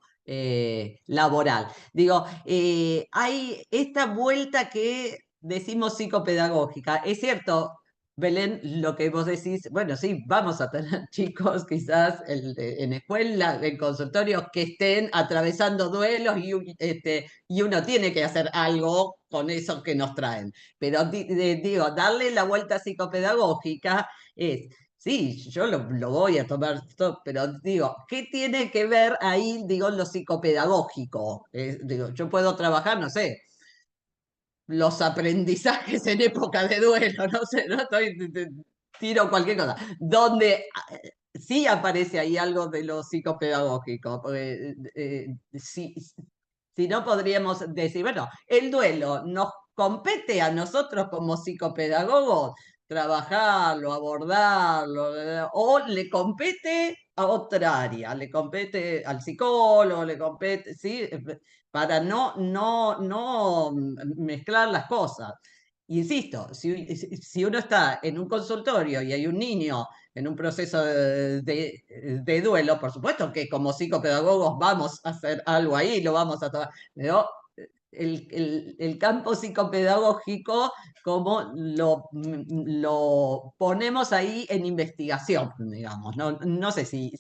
laboral. Digo, hay esta vuelta que decimos psicopedagógica. Es cierto, Belén, lo que vos decís, bueno, sí, vamos a tener chicos quizás en escuela, en consultorios, que estén atravesando duelos y uno tiene que hacer algo con eso que nos traen. Pero digo, darle la vuelta psicopedagógica es, sí, yo lo voy a tomar, pero digo, ¿qué tiene que ver ahí, digo, lo psicopedagógico? Digo, yo puedo trabajar, no sé, los aprendizajes en época de duelo, no sé, no estoy, tiro cualquier cosa, donde sí aparece ahí algo de lo psicopedagógico, porque si no podríamos decir, bueno, el duelo nos compete a nosotros como psicopedagogos trabajarlo, abordarlo, o le compete a otra área, le compete al psicólogo, le compete, ¿sí? Para no mezclar las cosas. Insisto, si uno está en un consultorio y hay un niño en un proceso de duelo, por supuesto que como psicopedagogos vamos a hacer algo ahí, lo vamos a tomar, pero el campo psicopedagógico, como lo ponemos ahí en investigación, digamos. No sé si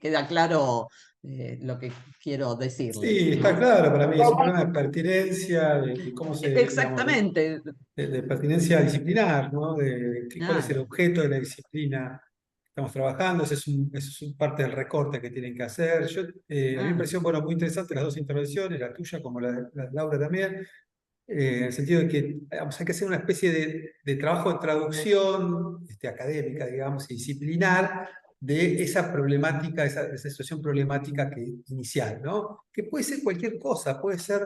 queda claro lo que quiero decirles. Sí, está claro para mí, es un problema de pertinencia, de cómo se, digamos, Exactamente. de pertinencia disciplinar, ¿no? Cuál es el Claro. objeto de la disciplina que estamos trabajando, ese es parte del recorte que tienen que hacer. A mí me pareció, bueno, muy interesante las dos intervenciones, la tuya como la de Laura también, en el sentido de que digamos, hay que hacer una especie de trabajo de traducción académica, digamos, y disciplinar de esa problemática, esa situación problemática inicial, ¿no? Que puede ser cualquier cosa, puede ser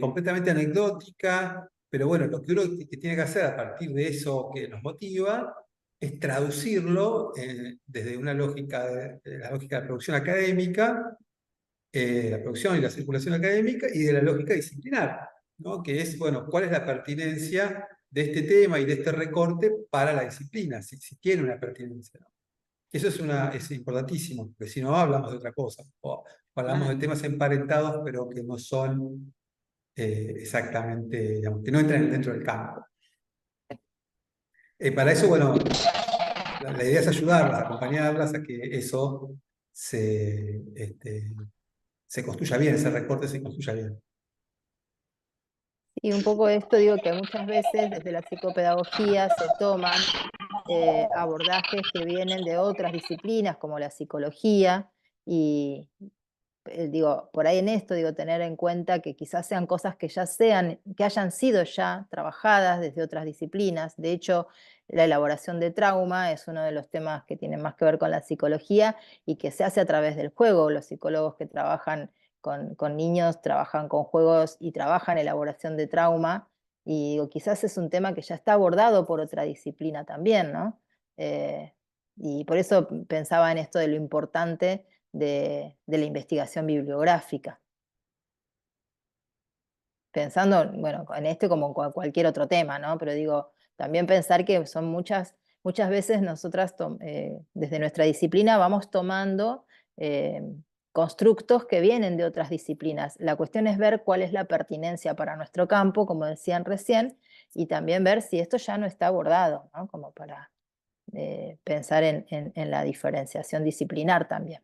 completamente anecdótica, pero bueno, lo que uno que tiene que hacer a partir de eso que nos motiva es traducirlo desde una lógica de la lógica de producción académica la producción y la circulación académica y de la lógica disciplinar, ¿no? Que es, bueno, cuál es la pertinencia de este tema y de este recorte para la disciplina, si tiene una pertinencia, ¿no? Eso es importantísimo, porque si no hablamos de otra cosa, o hablamos de temas emparentados, pero que no son exactamente, digamos, que no entran dentro del campo. Para eso, bueno, la idea es ayudarlas, acompañarlas a que eso se construya bien, ese recorte se construya bien. Y un poco esto digo que muchas veces desde la psicopedagogía se toman abordajes que vienen de otras disciplinas como la psicología y digo, por ahí en esto digo tener en cuenta que quizás sean cosas que ya que hayan sido ya trabajadas desde otras disciplinas. De hecho, la elaboración de trauma es uno de los temas que tienen más que ver con la psicología y que se hace a través del juego. Los psicólogos que trabajan con niños trabajan con juegos y trabajan elaboración de trauma. Y digo, quizás es un tema que ya está abordado por otra disciplina también, ¿no? Y por eso pensaba en esto de lo importante de la investigación bibliográfica. Pensando, bueno, en este como en cualquier otro tema, ¿no? Pero digo, también pensar que son muchas veces nosotras desde nuestra disciplina vamos tomando constructos que vienen de otras disciplinas. La cuestión es ver cuál es la pertinencia para nuestro campo, como decían recién, y también ver si esto ya no está abordado, ¿no? Como para pensar en la diferenciación disciplinar también.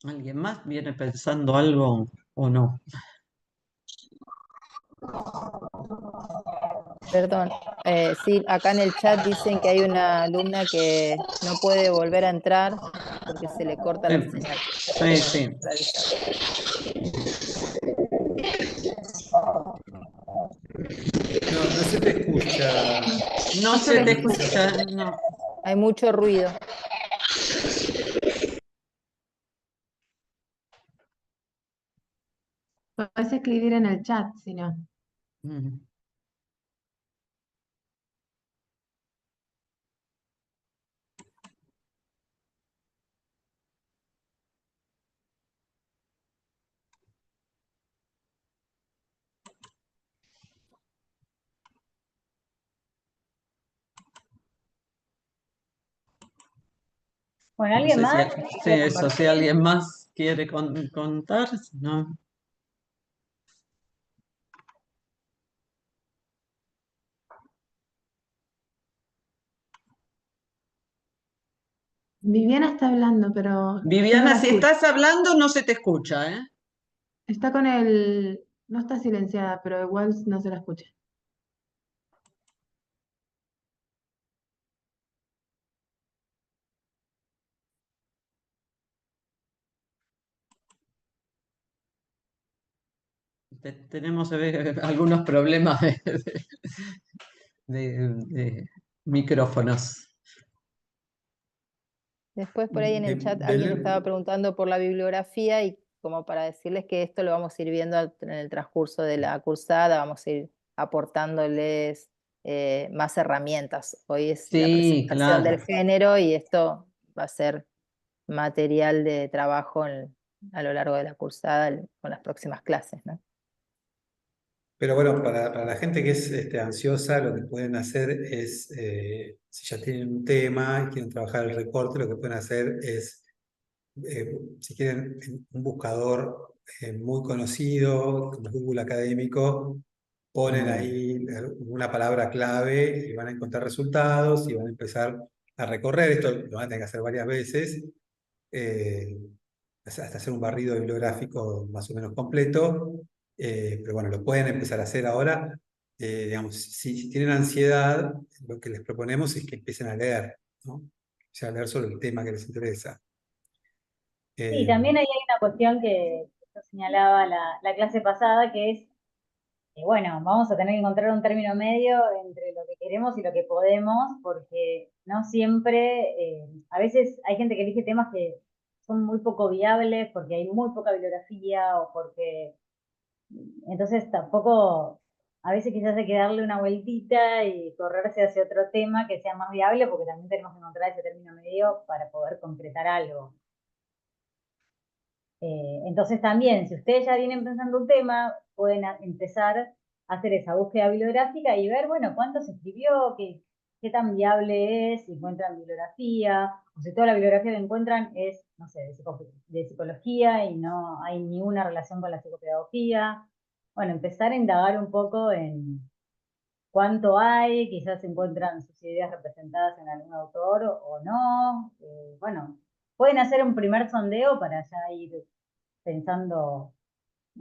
¿Alguien más viene pensando algo o no? Perdón, sí, acá en el chat dicen que hay una alumna que no puede volver a entrar porque se le corta la señal. Sí, sí. No se te escucha. No se te escucha, no. Hay mucho ruido. Puedes escribir en el chat, si no. Mm. Bueno, No ¿alguien sé si, más? sí, ¿Quiere eso, si compartir? alguien más quiere contar, ¿no? Viviana está hablando, pero yo no Viviana, la si escucho. estás hablando no se te escucha, ¿eh? Está no está silenciada, pero igual no se la escucha. Tenemos algunos problemas de micrófonos. Después por ahí en el chat alguien Belén, estaba preguntando por la bibliografía y como para decirles que esto lo vamos a ir viendo en el transcurso de la cursada, vamos a ir aportándoles más herramientas. Hoy es la Sí, presentación claro. del género y esto va a ser material de trabajo a lo largo de la cursada con las próximas clases, ¿no? pero bueno, para la gente que es ansiosa, lo que pueden hacer es, si ya tienen un tema y quieren trabajar el recorte, lo que pueden hacer es, si quieren, un buscador muy conocido, como Google Académico, ponen ahí una palabra clave y van a encontrar resultados y van a empezar a recorrer. Esto lo van a tener que hacer varias veces, hasta hacer un barrido bibliográfico más o menos completo. Pero bueno, lo pueden empezar a hacer ahora. Digamos, si tienen ansiedad, lo que les proponemos es que empiecen a leer, ¿no? O sea, a leer sobre el tema que les interesa. Sí, también ahí hay una cuestión que yo señalaba la clase pasada, que es, bueno, vamos a tener que encontrar un término medio entre lo que queremos y lo que podemos, porque no siempre, a veces hay gente que elige temas que son muy poco viables, porque hay muy poca bibliografía o porque Entonces tampoco, a veces quizás hay que darle una vueltita y correrse hacia otro tema que sea más viable, porque también tenemos que encontrar ese término medio para poder concretar algo. Entonces también, si ustedes ya vienen pensando un tema, pueden empezar a hacer esa búsqueda bibliográfica y ver, bueno, cuánto se escribió, qué tan viable es, si encuentran bibliografía, o si toda la bibliografía que encuentran es, no sé, de psicología y no hay ni una relación con la psicopedagogía. Bueno, empezar a indagar un poco en cuánto hay, quizás encuentran sus ideas representadas en algún autor o no. Bueno, pueden hacer un primer sondeo para ya ir pensando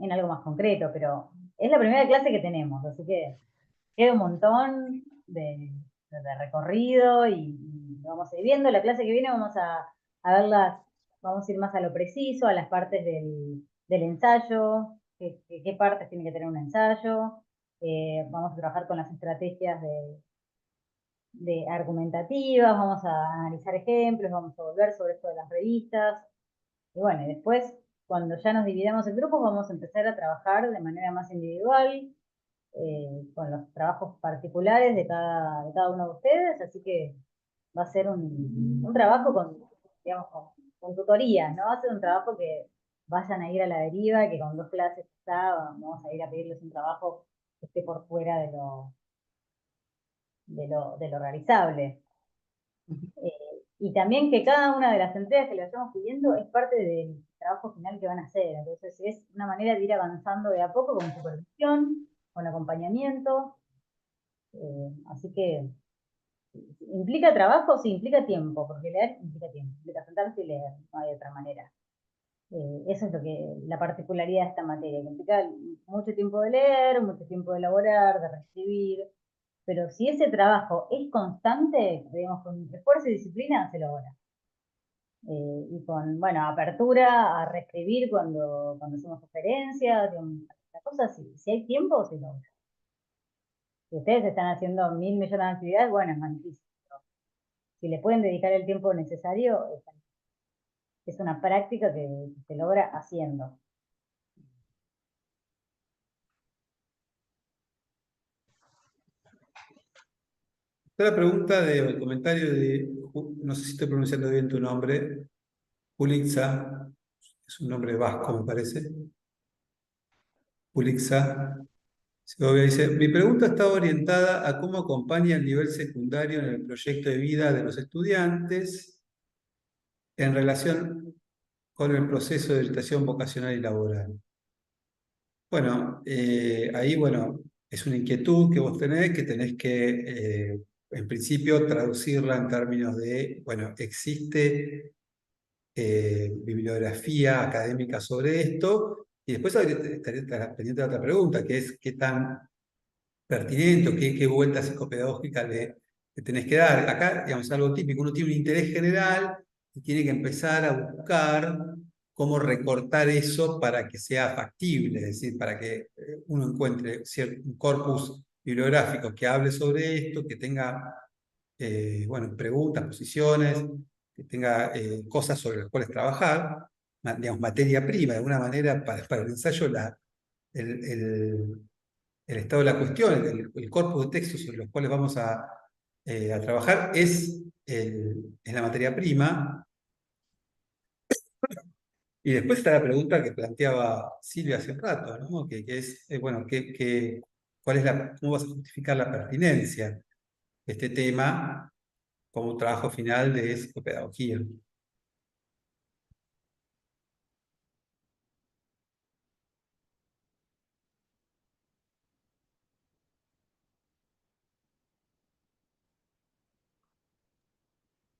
en algo más concreto, pero es la primera clase que tenemos, así que queda un montón de recorrido y vamos a ir viendo. La clase que viene vamos a verlas, vamos a ir más a lo preciso, a las partes del ensayo, qué partes tiene que tener un ensayo. Vamos a trabajar con las estrategias de argumentativas, vamos a analizar ejemplos, vamos a volver sobre esto de las revistas. Y bueno, y después, cuando ya nos dividamos en grupos, vamos a empezar a trabajar de manera más individual, con los trabajos particulares de cada uno de ustedes, así que va a ser un trabajo digamos, con tutorías, ¿no? Va a ser un trabajo que vayan a ir a la deriva, que con 2 clases está, vamos a ir a pedirles un trabajo que esté por fuera de lo realizable. Y también que cada una de las entregas que le vayamos pidiendo es parte del trabajo final que van a hacer. Entonces es una manera de ir avanzando de a poco con supervisión, con acompañamiento. Así que implica trabajo, sí, implica tiempo, porque leer implica tiempo, implica sentarse y leer, no hay otra manera. Eso es lo que, la particularidad de esta materia, que implica mucho tiempo de leer, mucho tiempo de elaborar, de reescribir, pero si ese trabajo es constante, digamos, con esfuerzo y disciplina, se logra. Y con, bueno, apertura a reescribir cuando hacemos referencias, la cosa, si hay tiempo, se logra. Si ustedes están haciendo 1000 millones de actividades, bueno, es más difícil. Si le pueden dedicar el tiempo necesario, es una práctica que se logra haciendo. Otra pregunta el comentario de, no sé si estoy pronunciando bien tu nombre, Pulixa, es un nombre vasco, me parece. Pulixa. Segovia dice, mi pregunta está orientada a cómo acompaña el nivel secundario en el proyecto de vida de los estudiantes en relación con el proceso de orientación vocacional y laboral. Bueno, ahí, bueno, es una inquietud que vos tenés, que tenés que, en principio, traducirla en términos de, bueno, existe bibliografía académica sobre esto, y después estaré pendiente de otra pregunta, que es qué tan pertinente o qué vuelta psicopedagógica le tenés que dar. Acá, digamos, algo típico, uno tiene un interés general y tiene que empezar a buscar cómo recortar eso para que sea factible, es decir, para que uno encuentre un corpus bibliográfico que hable sobre esto, que tenga, bueno, preguntas, posiciones, que tenga cosas sobre las cuales trabajar, digamos, materia prima, de alguna manera, para el ensayo, el estado de la cuestión, el corpus de textos sobre los cuales vamos a trabajar es la materia prima. Y después está la pregunta que planteaba Silvia hace un rato, ¿no? Que es, bueno, ¿cuál es cómo vas a justificar la pertinencia de este tema como un trabajo final de psicopedagogía?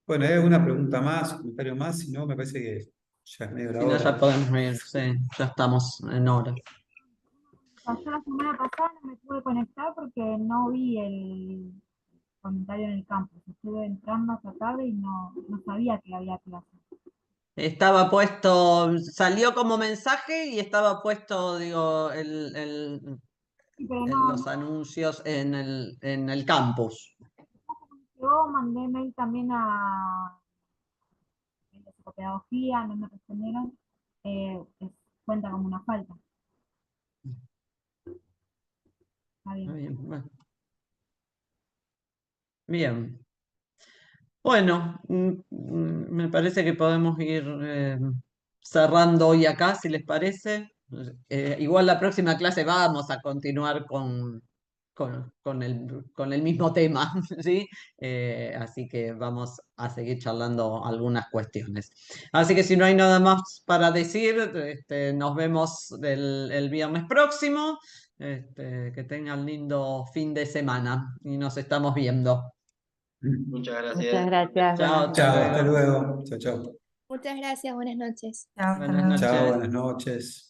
Bueno, ¿hay alguna pregunta más, comentario más? Si no, me parece que ya es media Si no, ya hora. podemos ir, sí, ya estamos en hora. Yo la semana pasada no me pude conectar porque no vi el comentario en el campus. Estuve entrando hasta tarde y no sabía que había clase. Estaba puesto, salió como mensaje y estaba puesto, digo, Sí, pero los anuncios en el campus. yo mandé mail también a de psicopedagogía, no me respondieron, cuenta como una falta. Está bien. Muy bien, bueno. Bien. Bueno, me parece que podemos ir cerrando hoy acá, si les parece. Igual la próxima clase vamos a continuar con el mismo tema, ¿sí? Así que vamos a seguir charlando algunas cuestiones. Así que si no hay nada más para decir, nos vemos el viernes próximo. Que tengan lindo fin de semana y nos estamos viendo. Muchas Muchas gracias. gracias, Chao, buenas hasta Chao, hasta luego. luego. Chao, chao. Muchas gracias, buenas noches. Chao, hasta Buenas luego. Chao, noches. buenas noches.